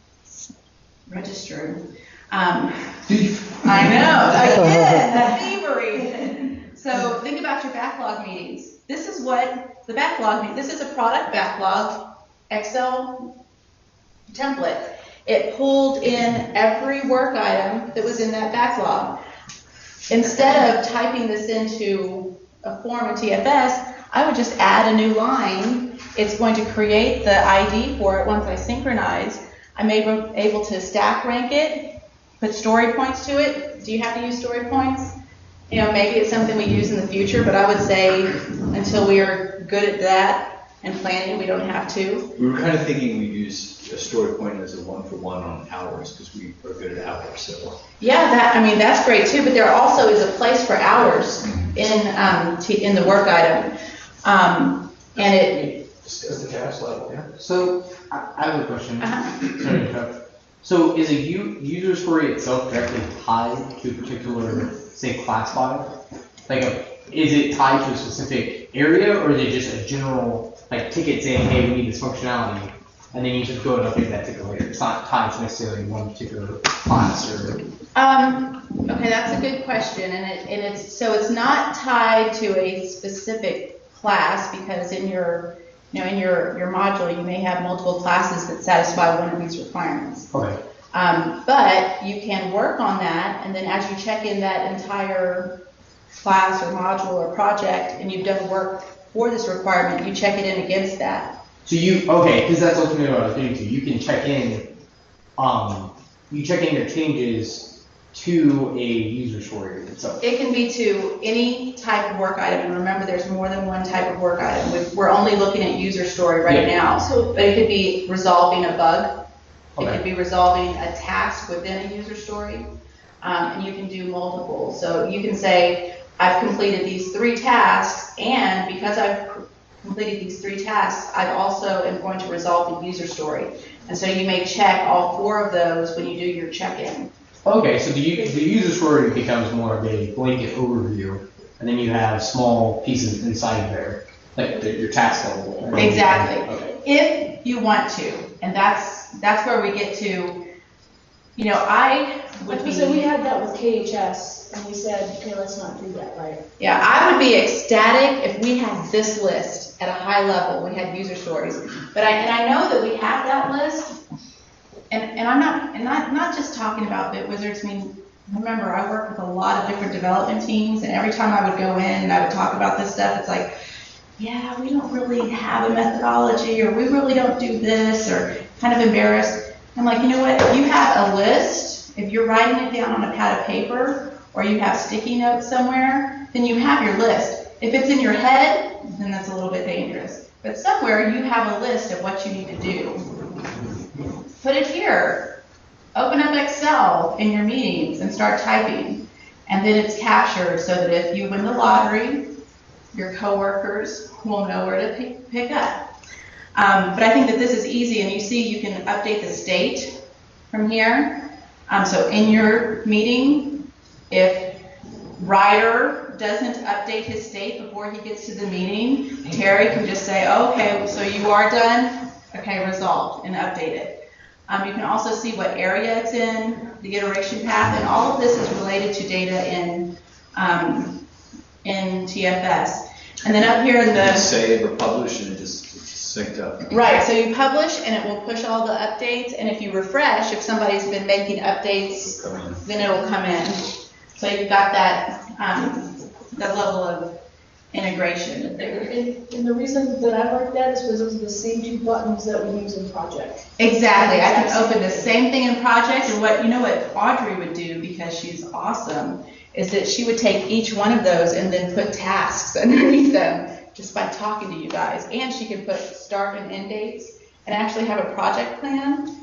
registered. I know, again, thievery. So think about your backlog meetings. This is what the backlog, this is a product backlog Excel template. It pulled in every work item that was in that backlog. Instead of typing this into a form in TFS, I would just add a new line. It's going to create the ID for it once I synchronize. I'm able to stack rank it, put story points to it. Do you have to use story points? Maybe it's something we use in the future, but I would say until we are good at that and planning, we don't have to. We were kind of thinking we use a story point as a one-for-one on hours because we are good at hours. So yeah, that's great too. But there also is a place for hours in the work item, and it Just as the cash level, yeah. So I have a question. Uh-huh. Sorry to interrupt. So is a user story itself directly tied to a particular, say, class file? Is it tied to a specific area, or is it just a general ticket saying, hey, we need this functionality, and then you just go and update that ticket later? It's not tied to necessarily one particular class or. Okay, that's a good question, and it's not tied to a specific class, because in your module you may have multiple classes that satisfy one of these requirements. Okay. But you can work on that, and then as you check in that entire class or module or project, and you've done work for this requirement, you check it in against that. So because that's ultimately what I was getting to. You can check in, your changes to a user story itself. It can be to any type of work item, and remember there's more than one type of work item. We're only looking at user story right now, but it could be resolving a bug. It could be resolving a task within a user story, and you can do multiple. So you can say, I've completed these 3 tasks, and because I've completed these 3 tasks, I also am going to resolve the user story. And so you may check all 4 of those when you do your check-in. Okay, so the user story becomes more of a blanket overview, and then you have small pieces inside of there, like your task level. Exactly. Okay. If you want to, and that's where we get to, you know, I would be. So we had that with KHS, and we said, okay, let's not do that, right? Yeah, I would be ecstatic if we had this list at a high level, we had user stories. But I know that we have that list, and I'm not just talking about BitWizards. I mean, remember, I work with a lot of different development teams, and every time I would go in and I would talk about this stuff, it's like, yeah, we don't really have a methodology, or we really don't do this, or kind of embarrassed. I'm like, you know what, if you have a list, if you're writing it down on a pad of paper, or you have sticky notes somewhere, then you have your list. If it's in your head, then that's a little bit dangerous. But somewhere you have a list of what you need to do. Put it here. Open up Excel in your meetings and start typing. And then it's captured so that if you win the lottery, your coworkers will know where to pick up. But I think that this is easy, and you see you can update the state from here. So in your meeting, if Ryder doesn't update his state before he gets to the meeting, Terry can just say, oh, okay, so you are done? Okay, resolved, and update it. You can also see what area it's in, the iteration path, and all of this is related to data in TFS. And then up here in the... Save or publish and it's synced up. Right, so you publish and it will push all the updates, and if you refresh, if somebody's been making updates, then it'll come in. So you've got that, that level of integration there. And the reason that I like that is because those are the same 2 buttons that we use in Project. Exactly, I can open the same thing in Project, and what Audrey would do, because she's awesome, is that she would take each one of those and then put tasks underneath them just by talking to you guys. And she can put start and end dates and actually have a project plan.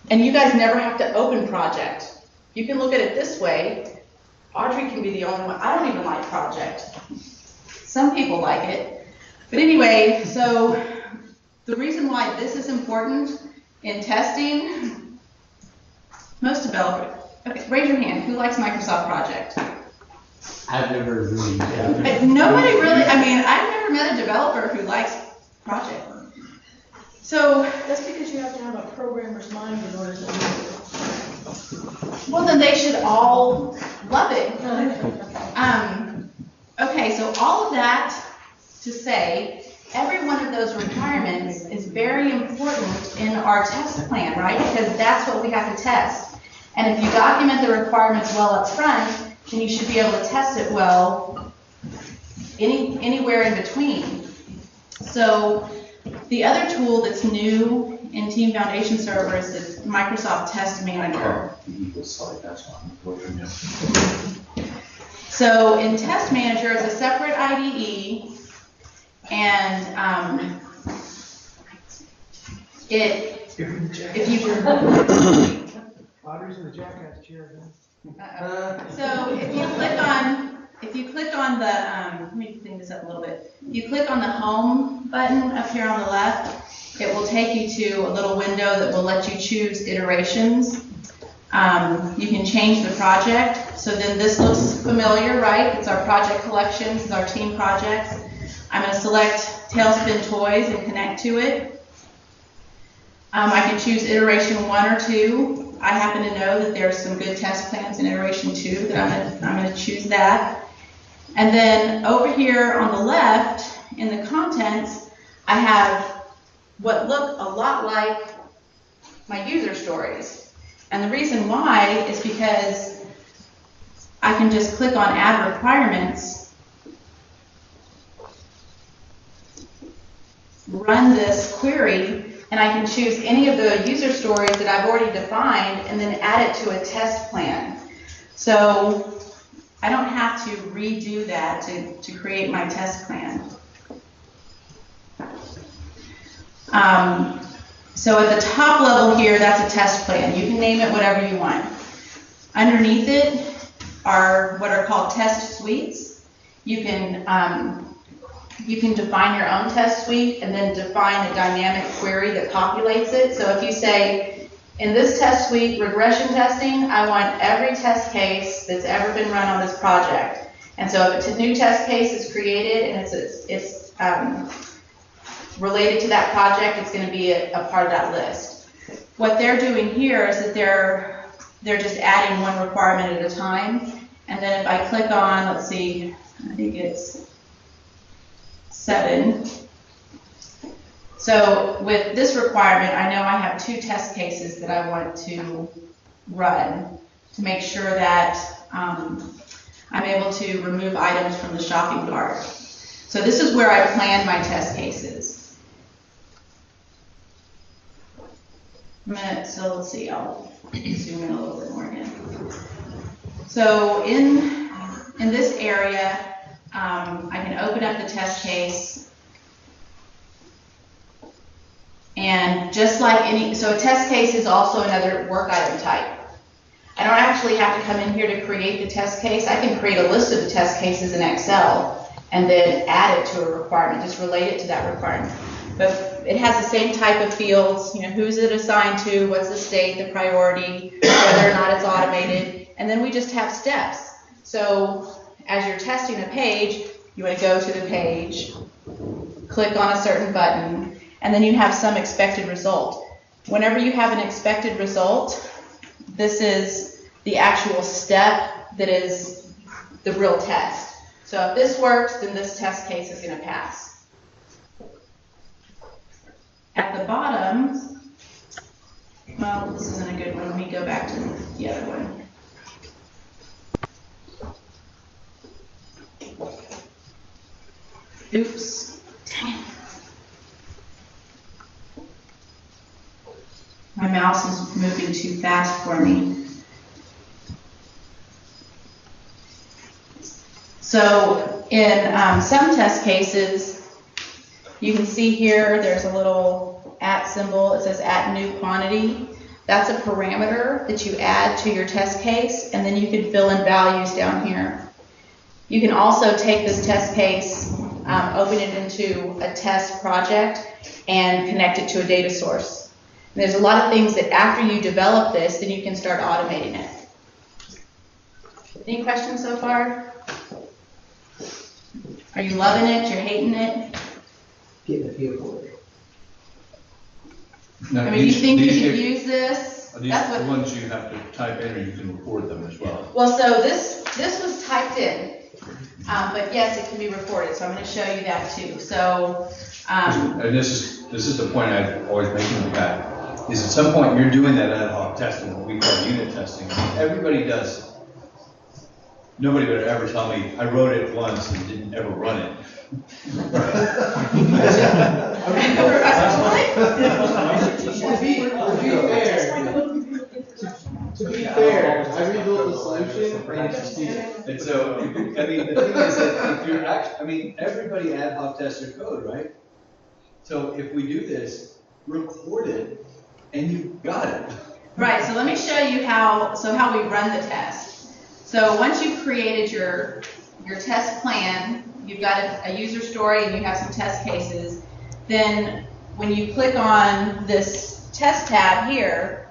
And you guys never have to open Project. You can look at it this way. Audrey can be the only one. I don't even like Project. Some people like it. But anyway, so the reason why this is important in testing, most developers, okay, raise your hand. Who likes Microsoft Project? I've never really. Nobody really, I mean, I've never met a developer who likes Project. So, That's because you have to have a programmer's mind in order to use it. well, then they should all love it. Okay, so all of that to say, every one of those requirements is very important in our test plan, right? Because that's what we have to test. And if you document the requirements well up front, then you should be able to test it well anywhere in between. So the other tool that's new in Team Foundation Server is the Microsoft Test Manager. So in Test Manager, it's a separate IDE, and if you Audrey's in the jackass chair again. So if you click on the, let me clean this up a little bit. If you click on the home button up here on the left, it will take you to a little window that will let you choose iterations. You can change the project. So then this looks familiar, right? It's our project collections, it's our team projects. I'm going to select Tailspin Toys and connect to it. I can choose iteration 1 or 2. I happen to know that there's some good test plans in iteration 2 that I'm going to choose that. And then over here on the left, in the contents, I have what look a lot like my user stories. And the reason why is because I can just click on Add Requirements, run this query, and I can choose any of the user stories that I've already defined and then add it to a test plan. So I don't have to redo that to create my test plan. So at the top level here, that's a test plan. You can name it whatever you want. Underneath it are what are called test suites. You can you can define your own test suite and then define a dynamic query that populates it. So if you say, in this test suite, regression testing, I want every test case that's ever been run on this project. And so if a new test case is created and it's related to that project, it's going to be a part of that list. What they're doing here is that they're just adding one requirement at a time. And then if I click on, let's see, I think it's 7. So with this requirement, I know I have 2 test cases that I want to run to make sure that I'm able to remove items from the shopping cart. So this is where I plan my test cases. So let's see, I'll zoom in a little bit more again. So in this area, I can open up the test case, and just like so a test case is also another work item type. I don't actually have to come in here to create the test case. I can create a list of the test cases in Excel and then add it to a requirement, just relate it to that requirement. But it has the same type of fields, who's it assigned to, what's the state, the priority, whether or not it's automated, and then we just have steps. So as you're testing a page, you want to go to the page, click on a certain button, and then you have some expected result. Whenever you have an expected result, this is the actual step that is the real test. So if this works, then this test case is going to pass. At the bottom, well, this isn't a good one. Let me go back to the other one. Oops. Dang it. My mouse is moving too fast for me. So in some test cases, you can see here there's a little @ symbol. It says @new quantity. That's a parameter that you add to your test case, and then you can fill in values down here. You can also take this test case, open it into a test project, and connect it to a data source. And there's a lot of things that after you develop this, then you can start automating it. Any questions so far? Are you loving it? You're hating it? Getting a feel for it. Now, I mean, you think you could use this? Are these the ones you have to type in, or you can record them as well? Well, so this was typed in, but yes, it can be recorded. So I'm going to show you that too. So, and this is the point I always make in the back, is at some point you're doing that ad hoc testing, what we call unit testing. Everybody does it. Nobody would ever tell me, I wrote it once and didn't ever run it. To be fair, I rebuilt the solution and it's succeeded. And so, I mean, the thing is that if you're everybody ad hoc tests their code, right? So if we do this, record it, and you've got it. right. So let me show you how we run the test. So once you've created your test plan, you've got a user story and you have some test cases, then when you click on this test tab here,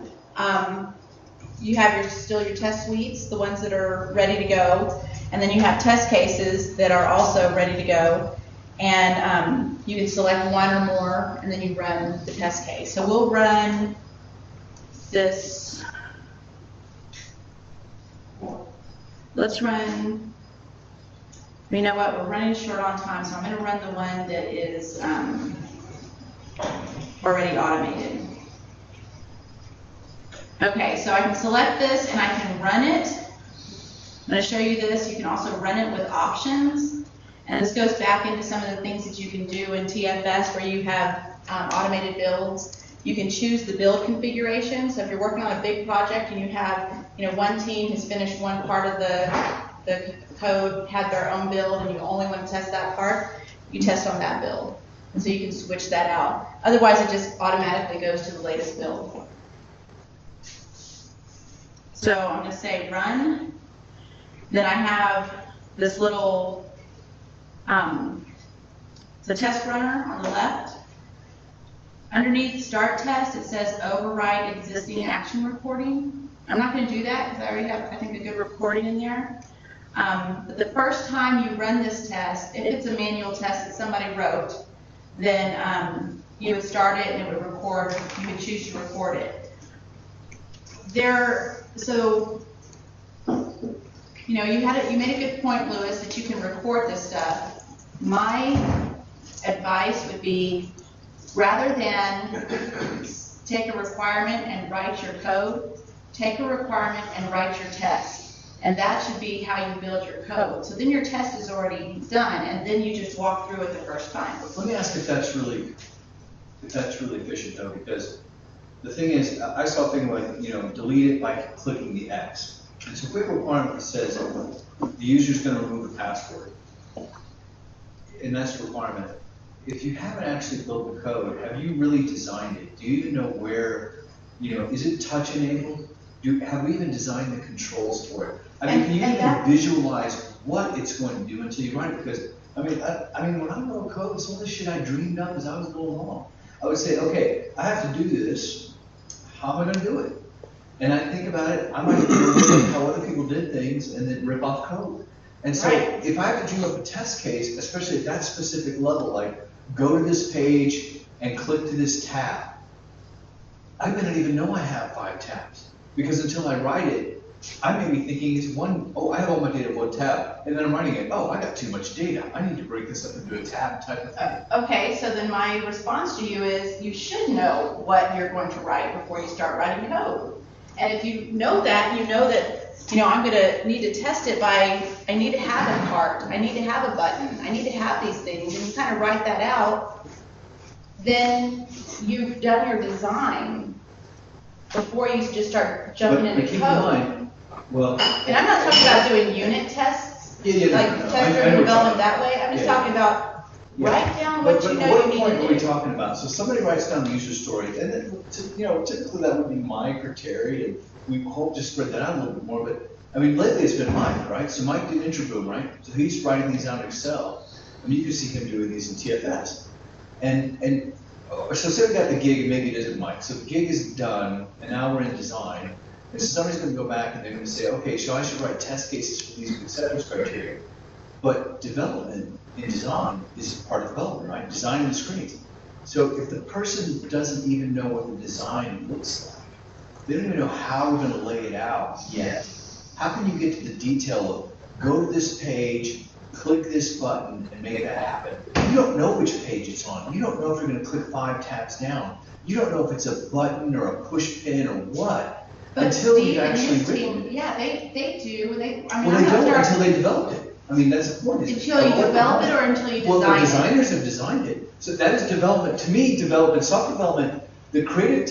you have still your test suites, the ones that are ready to go, and then you have test cases that are also ready to go, and you can select one or more, and then you run the test case. So we'll run this. Let's run, you know what, we're running short on time, so I'm going to run the one that is already automated. Okay, so I can select this and I can run it. I'm going to show you this. You can also run it with options. And this goes back into some of the things that you can do in TFS where you have automated builds. You can choose the build configuration. So if you're working on a big project and you have, one team has finished one part of the code, had their own build, and you only want to test that part, you test on that build. And so you can switch that out. Otherwise, it just automatically goes to the latest build. So I'm going to say run. Then I have this little the test runner on the left. Underneath start test, it says override existing action recording. I'm not going to do that because I already have, I think, a good recording in there. But the first time you run this test, if it's a manual test that somebody wrote, then you would start it and it would record. You would choose to record it. So you know, you made a good point, Lewis, that you can record this stuff. My advice would be, rather than take a requirement and write your code, take a requirement and write your test. And that should be how you build your code. So then your test is already done, and then you just walk through it the first time. Let me ask if that's really efficient though, because the thing is, I saw a thing like, you know, delete it by clicking the X. And so if we have a requirement that says the user's going to remove the password, and that's a requirement. If you haven't actually built the code, have you really designed it? Do you even know where, you know, is it touch enabled? Have we even designed the controls for it? I mean, can you even visualize what it's going to do until you write it? Because, I mean, when I wrote code, some of the shit I dreamed up as I was going along, I would say, okay, I have to do this. How am I going to do it? And I think about it, I might do how other people did things and then rip off code. And so if I have to dream up a test case, especially at that specific level, like go to this page and click to this tab, I may not even know I have 5 tabs. Because until I write it, I may be thinking it's one, oh, I have all my data in one tab, and then I'm writing it, oh, I got too much data. I need to break this up into a tab type of thing. Okay, so then my response to you is, you should know what you're going to write before you start writing code. And if you know that, you know, I'm going to need to test it by, I need to have a cart, I need to have a button, I need to have these things, and you kind of write that out, then you've done your design before you just start jumping into keep code. in mind, well, And I'm not talking about doing unit tests, like test-driven development that way. I'm just talking about write down what you know you need to do. What point are we talking about? So somebody writes down the user story, and then, you know, typically that would be my criteria, and we hope to spread that out a little bit more, but, I mean, lately it's been Mike, right? So Mike did Introboom, right? So he's writing these out in Excel. I mean, you can see him doing these in TFS. And so say we got the gig, and maybe it isn't Mike. So the gig is done, and now we're in design. And so somebody's going to go back and they're going to say, okay, so I should write test cases for these acceptance criteria. But development in design is part of development, right? Designing the screens. So if the person doesn't even know what the design looks like, they don't even know how we're going to lay it out yet, how can you get to the detail of go to this page, click this button, and make that happen? You don't know which page it's on. You don't know if you're going to click 5 tabs down. You don't know if it's a button or a push pin or what. But until Steve you've and actually his written team, it. yeah, they do. Well, they don't until they developed it. I mean, that's the point. Until you develop it or until you Well, the design it? designers have designed it. So that is development. To me, development, software development, the creative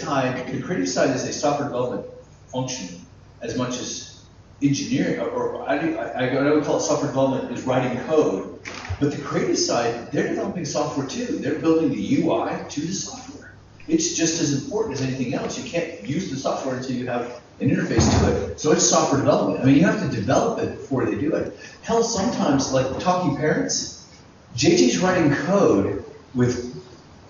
side is a software development function as much as engineering, or I would call it software development is writing code. But the creative side, they're developing software too. They're building the UI to the software. It's just as important as anything else. You can't use the software until you have an interface to it. So it's software development. I mean, you have to develop it before they do it. Hell, sometimes, like talking parents, JJ's writing code with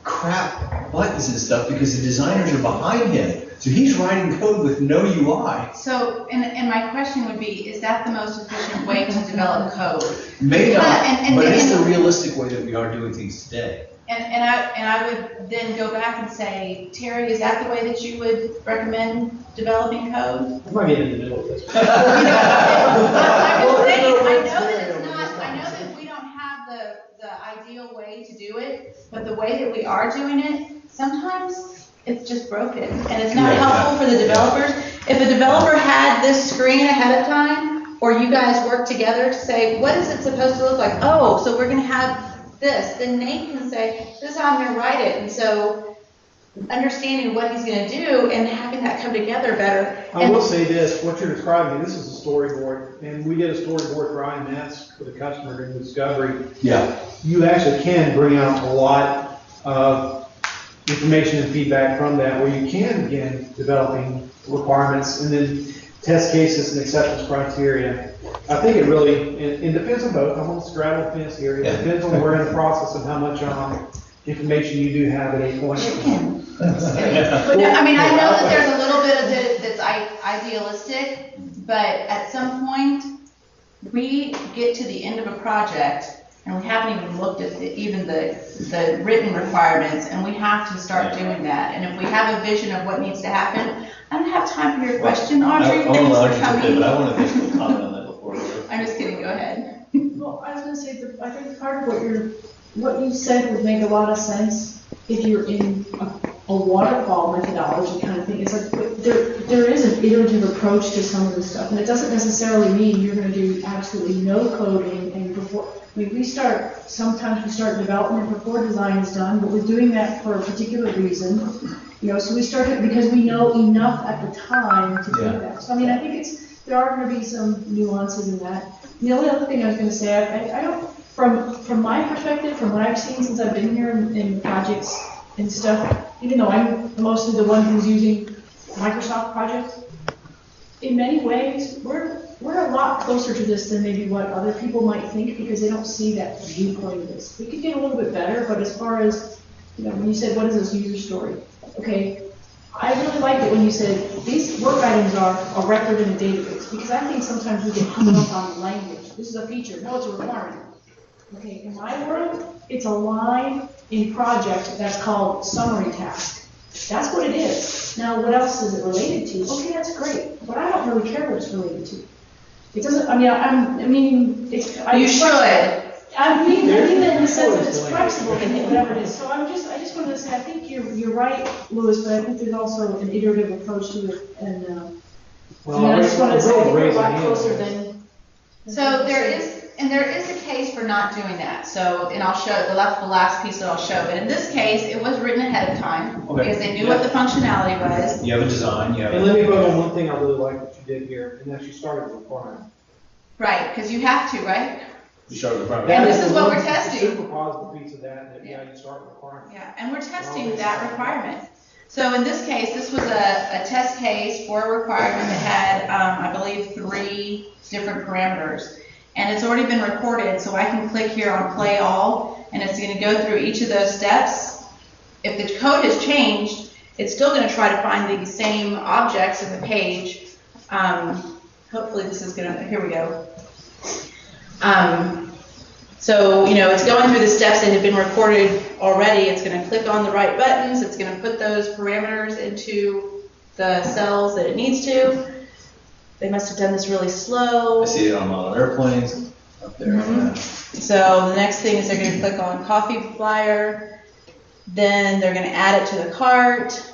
crap buttons and stuff because the designers are behind him. So he's writing code with no UI. So, and my question would be, is that the most efficient way to develop code? Maybe not, And- but it's the realistic way that we are doing things today. And I would then go back and say, Terry, is that the way that you would recommend developing code? I might be in the middle of this. I'm just saying, I know that it's not, I know that we don't have the ideal way to do it, but the way that we are doing it, sometimes it's just broken, and it's not helpful for the developers. If a developer had this screen ahead of time, or you guys work together to say, what is it supposed to look like? Oh, so we're gonna have this, then Nate can say, this is how I'm gonna write it, and so understanding what he's gonna do and having that come together better. I will say this, what you're describing, this is a storyboard, and we did a storyboard for IMS for the customer during discovery. Yeah. You actually can bring out a lot of information and feedback from that, where you can begin developing requirements and then test cases and acceptance criteria. I think it really, it depends on both. I'm on the straddle fence here. It depends on where in the process and how much information you do have at a point. But no, I mean, I know that there's a little bit of it that's idealistic, but at some point, we get to the end of a project and we haven't even looked at even the written requirements, and we have to start doing that. And if we have a vision of what needs to happen, I don't have time for your question, Audrey. I won't allow you Thanks for to, coming. but I want to make a comment on that before. I'm just kidding, go ahead. Well, I was gonna say, that I think part of what you said would make a lot of sense if you're in a waterfall methodology kind of thing. It's like, but there is an iterative approach to some of this stuff, and it doesn't necessarily mean you're gonna do absolutely no coding and before, I mean, sometimes we start development before design is done, but we're doing that for a particular reason. So we started because we know enough at the time to do that. So I mean, I think there are gonna be some nuances in that. The only other thing I was gonna say, I don't, from my perspective, from what I've seen since I've been here in projects and stuff, even though I'm mostly the one who's using Microsoft projects, in many ways, we're a lot closer to this than maybe what other people might think, because they don't see that viewpoint of this. We could get a little bit better, but as far as, when you said, what is this user story? Okay, I really liked it when you said, these work items are a record in a database, because I think sometimes we get hung up on language. This is a feature, no, it's a requirement. Okay, in my world, it's a line in project that's called summary task. That's what it is. Now, what else is it related to? Okay, that's great, but I don't really care what it's related to. It doesn't, You should. I mean that in the sense that it's flexible and whatever it is. So I just wanted to say, I think you're right, Louis, but I think there's also an iterative approach to it, and I just wanted to say, I think we're a lot closer than. So there is a case for not doing that. So, and I'll show, the last piece that I'll show, but in this case, it was written ahead of time, because they knew what the functionality was. You have a design, And let me vote on one thing I really like that you did here, and that's you started with requirement. Right, because you have to, right? You start with the front. And this is what we're testing. Super positive piece of that you start with requirement. Yeah, and we're testing that requirement. So in this case, this was a test case for a requirement that had, I believe, 3 different parameters. And it's already been recorded, so I can click here on play all, and it's going to go through each of those steps. If the code has changed, it's still going to try to find the same objects in the page. Hopefully this is going to, here we go. So, it's going through the steps that have been recorded already. It's going to click on the right buttons. It's going to put those parameters into the cells that it needs to. They must have done this really slow. I see it on model airplanes up there. So the next thing is they're going to click on coffee flyer. Then they're going to add it to the cart.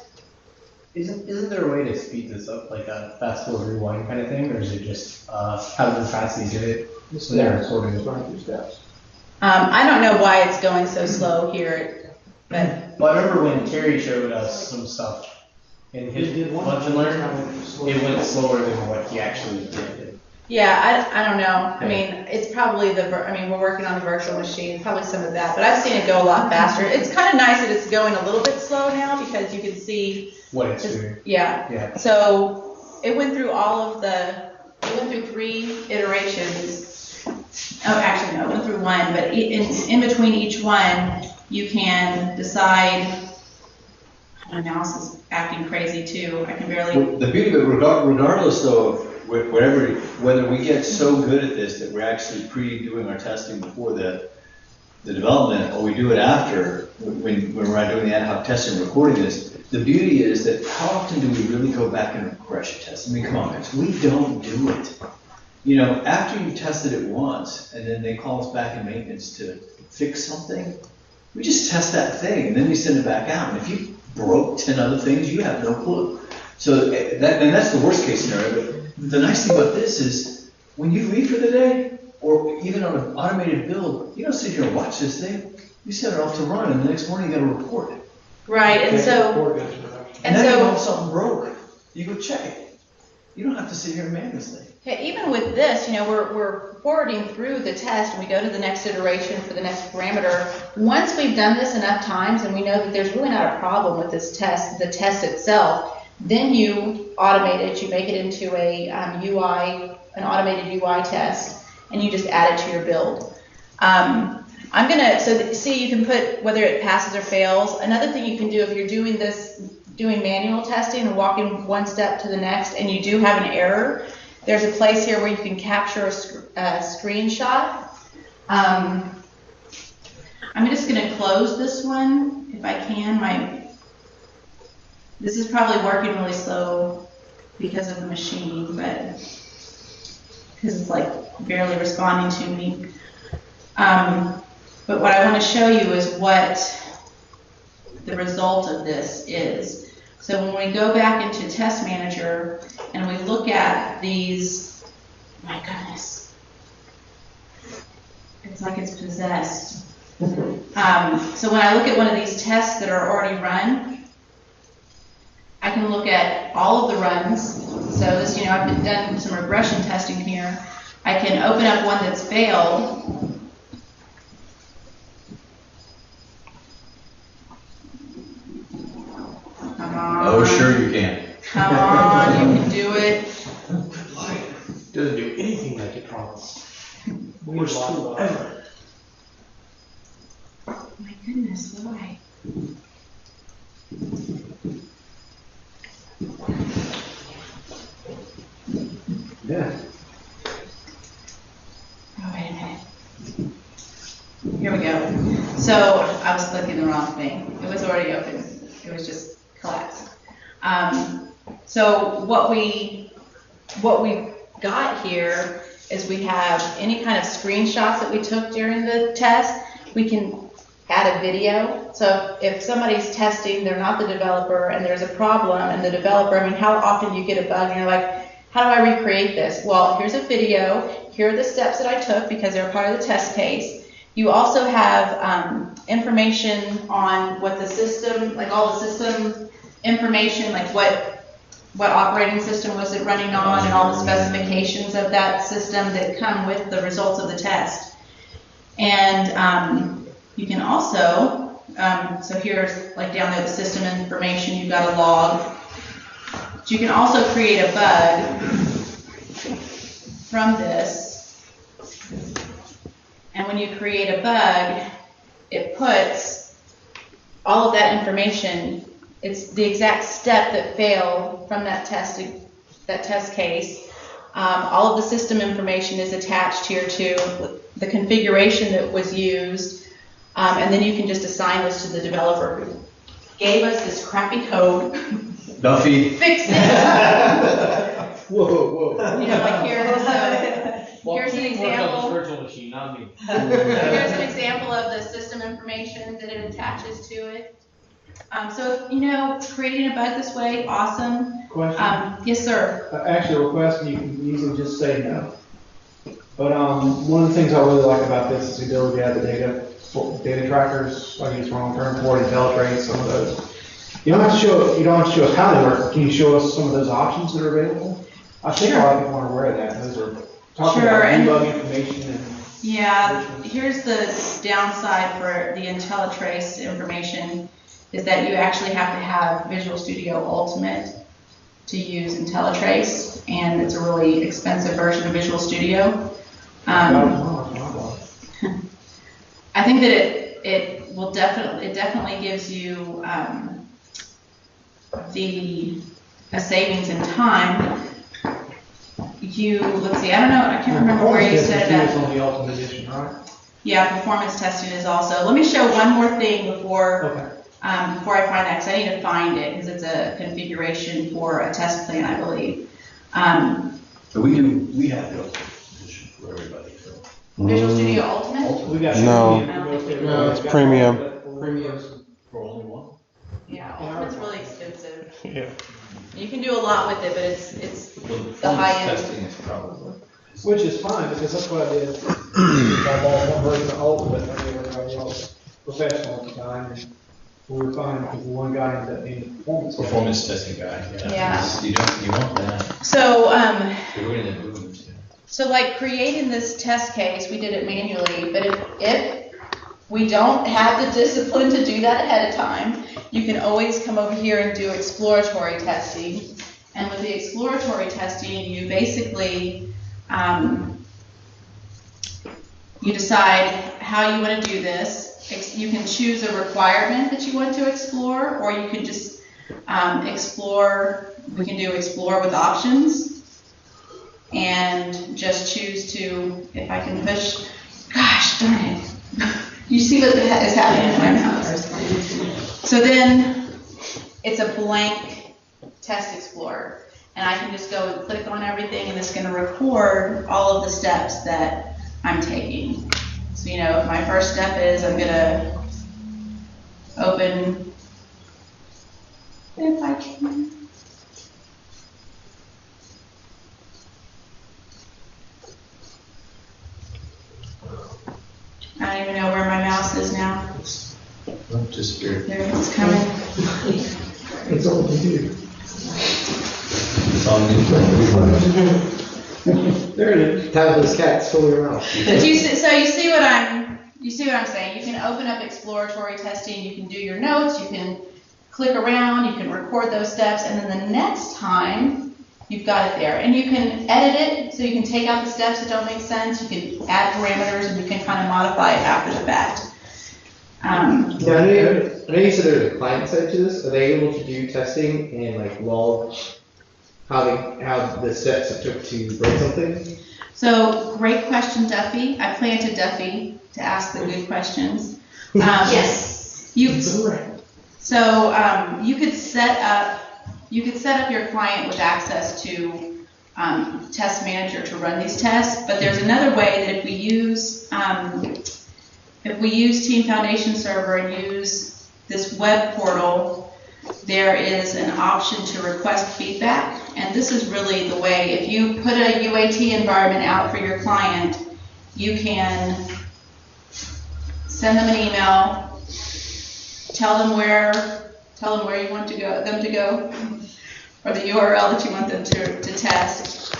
Isn't there a way to speed this up, like a fast forward rewind kind of thing, or is it just however fast they did it? So they're recording it. Running through steps. I don't know why it's going so slow here, but Well, I remember when Terry showed us some stuff in his lunch and learn, it went slower than what he actually did. yeah, I don't know. I mean, it's probably we're working on the virtual machine, probably some of that, but I've seen it go a lot faster. It's kind of nice that it's going a little bit slow now, because you can see. What it's doing. Yeah. So it went through it went through 3 iterations. Oh, actually, no, it went through 1, but in between each one, you can decide. My mouse is acting crazy too. I can barely. The beauty of it, regardless though of whether we get so good at this that we're actually pre-doing our testing before the development, or we do it after, when we're doing the ad hoc testing and recording this, the beauty is that how often do we really go back and regression test? I mean, come on guys, we don't do it. After you've tested it once, and then they call us back in maintenance to fix something, we just test that thing, and then we send it back out. And if you broke 10 other things, you have no clue. So that's the worst case scenario. But the nice thing about this is, when you leave for the day, or even on an automated build, you don't sit here and watch this thing. You set it off to run, and the next morning you got to report it. Right, and so then you know if something broke, you go check it. You don't have to sit here and man this thing. Okay, even with this, we're forwarding through the test, and we go to the next iteration for the next parameter. Once we've done this enough times, and we know that there's really not a problem with this test, the test itself, then you automate it. You make it into a UI an automated UI test, and you just add it to your build. See, you can put whether it passes or fails. Another thing you can do if you're doing manual testing and walking one step to the next, and you do have an error, there's a place here where you can capture a screenshot. I'm just going to close this one if I can. This is probably working really slow because of the machine, but because it's like barely responding to me. But what I want to show you is what the result of this is. So when we go back into Test Manager and we look at these, my goodness, it's like it's possessed. So when I look at one of these tests that are already run, I can look at all of the runs. So this, I've done some regression testing here. I can open up one that's failed. Come on. Oh, sure you can. Come on, you can do it. Doesn't do anything like it promised. Worst tool ever. My goodness, why? Yeah. Oh, wait a minute. Here we go. So I was clicking the wrong thing. It was already open. It was just collapsed. So what we got here is we have any kind of screenshots that we took during the test. We can add a video. So if somebody's testing, they're not the developer, and there's a problem, and the developer, how often you get a bug and you're like, how do I recreate this? Well, here's a video. Here are the steps that I took because they're part of the test case. You also have information on what the system, like all the system information, like what operating system was it running on, and all the specifications of that system that come with the results of the test. And you can also, so here's like down there the system information, you've got a log. So you can also create a bug from this. And when you create a bug, it puts all of that information, it's the exact step that failed from that test case. All of the system information is attached here too, the configuration that was used, and then you can just assign this to the developer who gave us this crappy code. Duffy. Fix it. Whoa. Like here's an example. Virtual machine, not me. Here's an example of the system information that it attaches to it. So, creating a bug this way, awesome. Question? Yes, sir. Actually, a request, you can easily just say no. But one of the things I really like about this is the ability to add the data trackers. I use the wrong term for it, IntelliTrace, some of those. You don't have to show us how they work, but can you show us some of those options that are available? I think a lot of people aren't aware of that. Those are talking about debug information and. Yeah, here's the downside for the IntelliTrace information is that you actually have to have Visual Studio Ultimate to use IntelliTrace, and it's a really expensive version of Visual Studio. I think that it definitely gives you a savings in time. Let's see, I don't know, I can't remember where you said that. It's on the Ultimate Edition, right? Yeah, performance testing is also. Let me show one more thing before I find that, because I need to find it, because it's a configuration for a test plan, I believe. So we have the Ultimate Edition for everybody. So. Visual Studio Ultimate? We got No, it's premium. Premium for only one. Yeah, Ultimate's really expensive. Yeah. You can do a lot with it, but it's Well, the high end. testing is probably. Which is fine, because that's what I did. I bought one version of Ultimate, and everybody else professional at the time, and we were fine, because the one guy ended up being a Performance testing guy. Yeah. You want that. So, We're in the movement. so like creating this test case, we did it manually, but if we don't have the discipline to do that ahead of time, you can always come over here and do exploratory testing. And with the exploratory testing, you basically You decide how you want to do this. You can choose a requirement that you want to explore, or you can just explore. We can do explore with options, and just choose to, if I can push, gosh darn it. You see what is happening in my mouse. So then it's a blank test explorer, and I can just go and click on everything, and it's going to record all of the steps that I'm taking. So, you know, my first step is I'm going to open, if I can. I don't even know where my mouse is now. Disappeared. There it is coming. It's all computer. It's on me. There it is. Tabitha's cat's fully around. But you see what I'm saying. You can open up exploratory testing. You can do your notes. You can click around. You can record those steps, and then the next time you've got it there, and you can edit it. So you can take out the steps that don't make sense. You can add parameters, and you can kind of modify it after the fact. Now, I know you said there's a client side to this. Are they able to do testing and like log how the steps it took to break something? So great question, Duffy. I planted Duffy to ask the good questions. Yes. You could set up your client with access to Test Manager to run these tests. But there's another way that if we use Team Foundation Server and use this web portal, there is an option to request feedback. And this is really the way, if you put a UAT environment out for your client, you can send them an email, tell them where you want them to go, or the URL that you want them to test,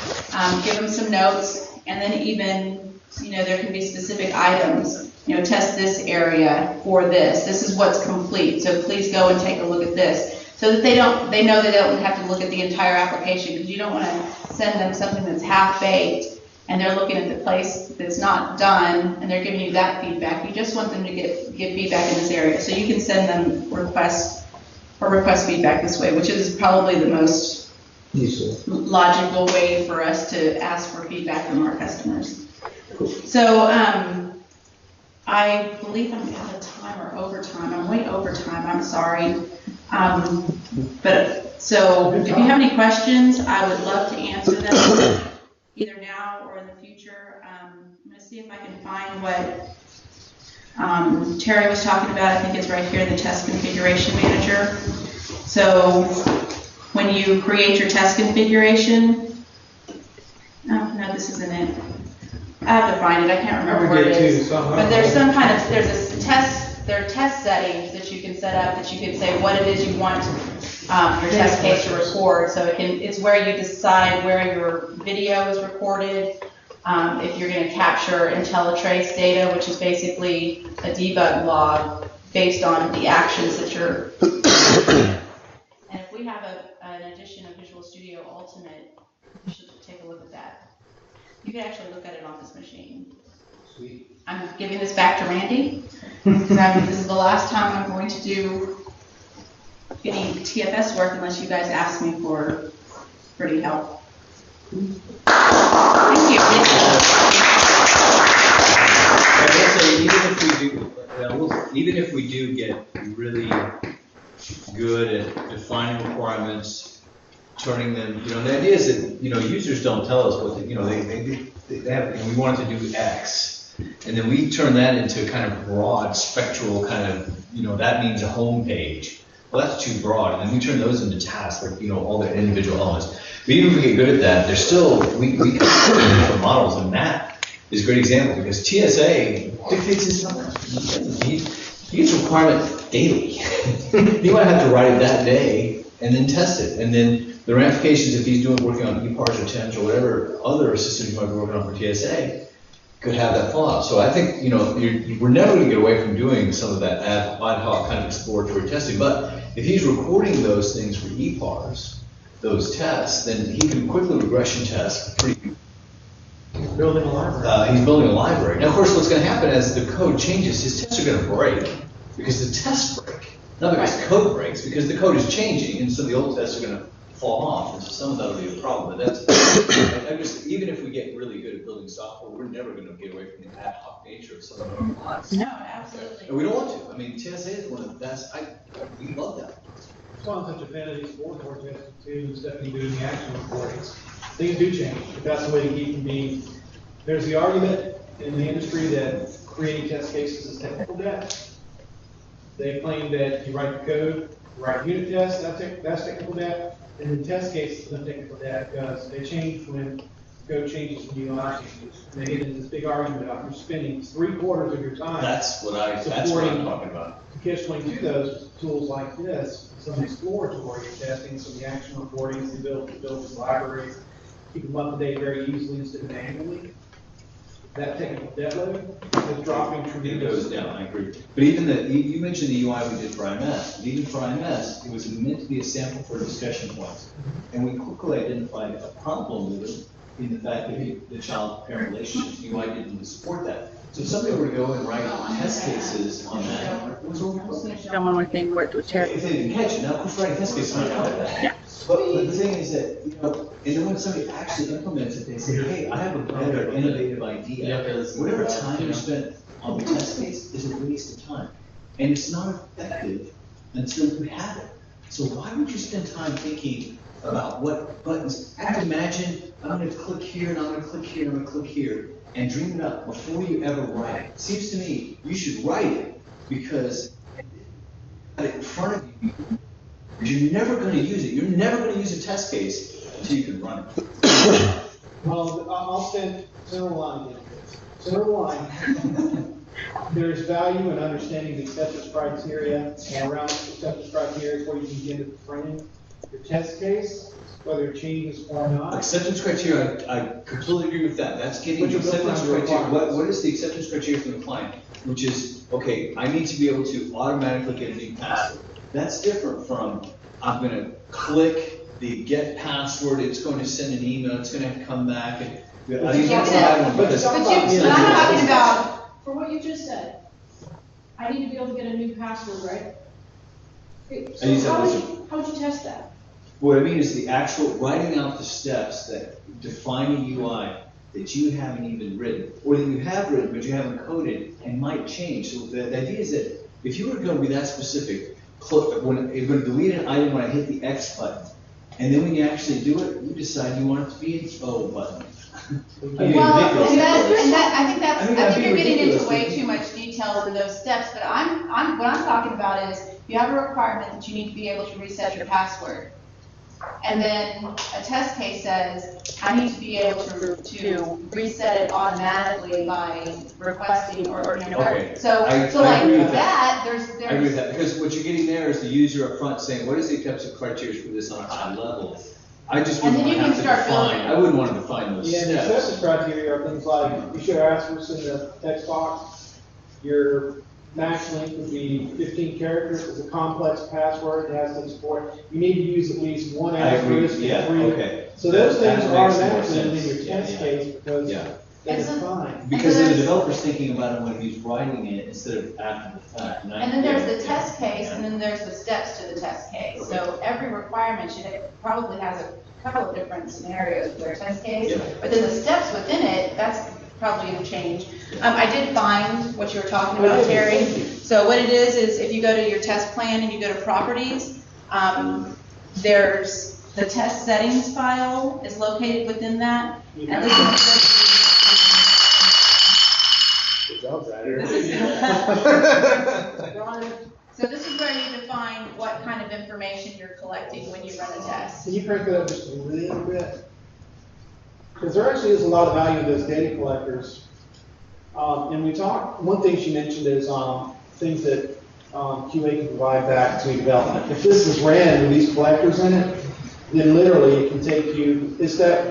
give them some notes, and then even, there can be specific items. Test this area for this. This is what's complete, so please go and take a look at this. So that they know they don't have to look at the entire application, because you don't want to send them something that's half-baked and they're looking at the place that's not done and they're giving you that feedback. You just want them to give feedback in this area. So you can send them request feedback this way, which is probably the most useful, logical way for us to ask for feedback from our customers. So I believe I'm out of time or overtime. I'm way over time. I'm sorry. So if you have any questions, I would love to answer them either now or in the future. I'm going to see if I can find what Terry was talking about. I think it's right here in the Test Configuration Manager. So when you create your test configuration, oh, no, this isn't it. I have to find it. I can't remember where it is. But there's there are test settings that you can set up that you can say what it is you want your test case to record. So it's where you decide where your video is recorded, if you're going to capture IntelliTrace data, which is basically a debug log based on the actions that you're and if we have an edition of Visual Studio Ultimate, you should take a look at that. You can actually look at it on this machine. Sweet. I'm giving this back to Randy, because this is the last time I'm going to do any TFS work unless you guys ask me for any help. Thank you. I will say, even if we do get really good at defining requirements, turning them, the idea is that, users don't tell us what they have, we want it to do X. And then we turn that into kind of broad spectral kind of, that means a home page. Well, that's too broad. And then we turn those into tasks, like, all the individual elements. But even if we get good at that, there's still, we can different models, and that is a great example, because TSA dictates his numbers. He gets a requirement daily. He might have to write it that day and then test it. And then the ramifications, if he's working on eParts or TEMS or whatever other systems you might be working on for TSA, could have that fallout. So I think, we're never going to get away from doing some of that ad hoc kind of exploratory testing. But if he's recording those things for eParts, those tests, then he can quickly regression test pretty Building a library. He's building a library. Now, of course, what's going to happen as the code changes, his tests are going to break because the tests break. Not because the code breaks, because the code is changing, and so the old tests are going to fall off, and so some of that will be a problem. But that's, even if we get really good at building software, we're never going to get away from the ad hoc nature of some of our class. No, absolutely. And we don't want to. I mean, TSA is one of the best. We love that. That's why I'm such a fan of these board testing too, and Stephanie doing the action reports. Things do change, but that's the way to keep them being. There's the argument in the industry that creating test cases is technical debt. They claim that you write the code, you write a unit test, that's technical debt, and then test cases is not technical debt because they change when code changes and UI changes. And they get into this big argument about you're spending 3/4 of your time. That's what I'm talking about. To catch-22 those tools like this, some exploratory testing, some of the action reportings, the ability to build these libraries, keep them up to date very easily instead of manually. That technical debt load is dropping It tremendously. goes down, I agree. But even you mentioned the UI we did for IMS. And even for IMS, it was meant to be a sample for discussion points. And we quickly identified a problem with it in the fact that the child-parent relationships UI didn't support that. So if somebody were to go and write test cases on that, what's wrong with that? One more thing, what If they didn't catch it, now of course writing test cases aren't out of that. Yeah. But the thing is that, and then when somebody actually implements it, they say, hey, I have a better innovative idea. Whatever time you spent on the test case is a waste of time. And it's not effective until you have it. So why would you spend time thinking about what buttons? I can imagine I'm going to click here and I'm going to click here and I'm going to click here and dream it up before you ever write it. Seems to me you should write it because it's in front of you. You're never going to use it. You're never going to use a test case until you can run it. Well, I'll spend center line in this. Center line, there's value in understanding the acceptance criteria, and around the acceptance criteria is where you can get into the frame. Your test case, whether it changes or not. Acceptance criteria, I completely agree with that. That's getting But the you're building acceptance on your criteria. requirements. What is the acceptance criteria from the client? Which is, okay, I need to be able to automatically get a new password. That's different from, I'm going to click the get password, it's going to send an email, it's going to have to come back. And I think that's that one because But I'm talking about, For what you just said, I need to be able to get a new password, right? Okay, I use So that how would you test that? what I mean is the actual writing out the steps that define a UI that you haven't even written, or that you have written but you haven't coded and might change. So the idea is that if you were going to be that specific, when you're going to delete an item when I hit the X button, and then when you actually do it, you decide you want it to be an O button. well, I think you're getting into way too too much details in those steps, but what I'm talking about is you have a requirement that you need to be able to reset your password. And then a test case says, I need to be able to reset it automatically by requesting or Okay. So I like agree with that, I agree with that, because what you're getting there is the user up front saying, what is the acceptance criteria for this on a high level? I just And wouldn't then you want to can have to start define, building. I wouldn't want to define those Yeah, the steps. acceptance criteria are things like, you should ask for this in the text box. Your max length would be 15 characters. It's a complex password, it has to support. You need to use at least one I agree, asterisk yeah, and 3. okay. So those That things makes are more automatically in sense. your test Yeah. case because Yeah. they're And so- defined. Because And then so the developer's thinking about it when he's writing it instead of after the fact. And then there's the test case, and then there's the steps to the test case. So every requirement probably has a couple of different scenarios for a test case, Yeah. but then the steps within it, that's probably going to change. I did find what you were talking about, Terry. So what it is if you go to your test plan and you go to properties, there's the test settings file is located within that. At least Good job, Ryder. So this is where you define what kind of information you're collecting when you run a test. Can you crank that up just a little bit? Because there actually is a lot of value in those data collectors. And one thing she mentioned is things that QA can provide back to development. If this is ran with these collectors in it, then literally it can take you,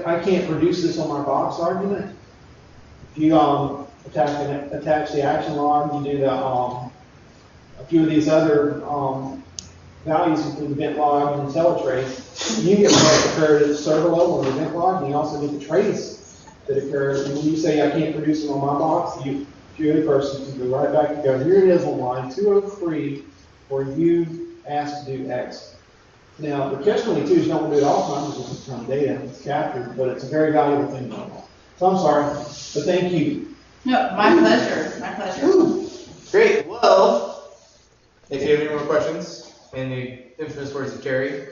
I can't produce this on my box argument. If you attach the action log, you do a few of these other values, include event log and IntelliTrace, you get what occurred at the server level and event log, and you also get the trace that occur, and when you say I can't produce them on my box, you, QA person can go right back and go, here it is on line 203, where you asked to do X. Now, the catch-22 is you don't do it all the time because it's from data, it's captured, but it's a very valuable thing to know. So I'm sorry, but thank you. No, my pleasure, my pleasure. Great, well, if you have any more questions, in the infamous words of Terry,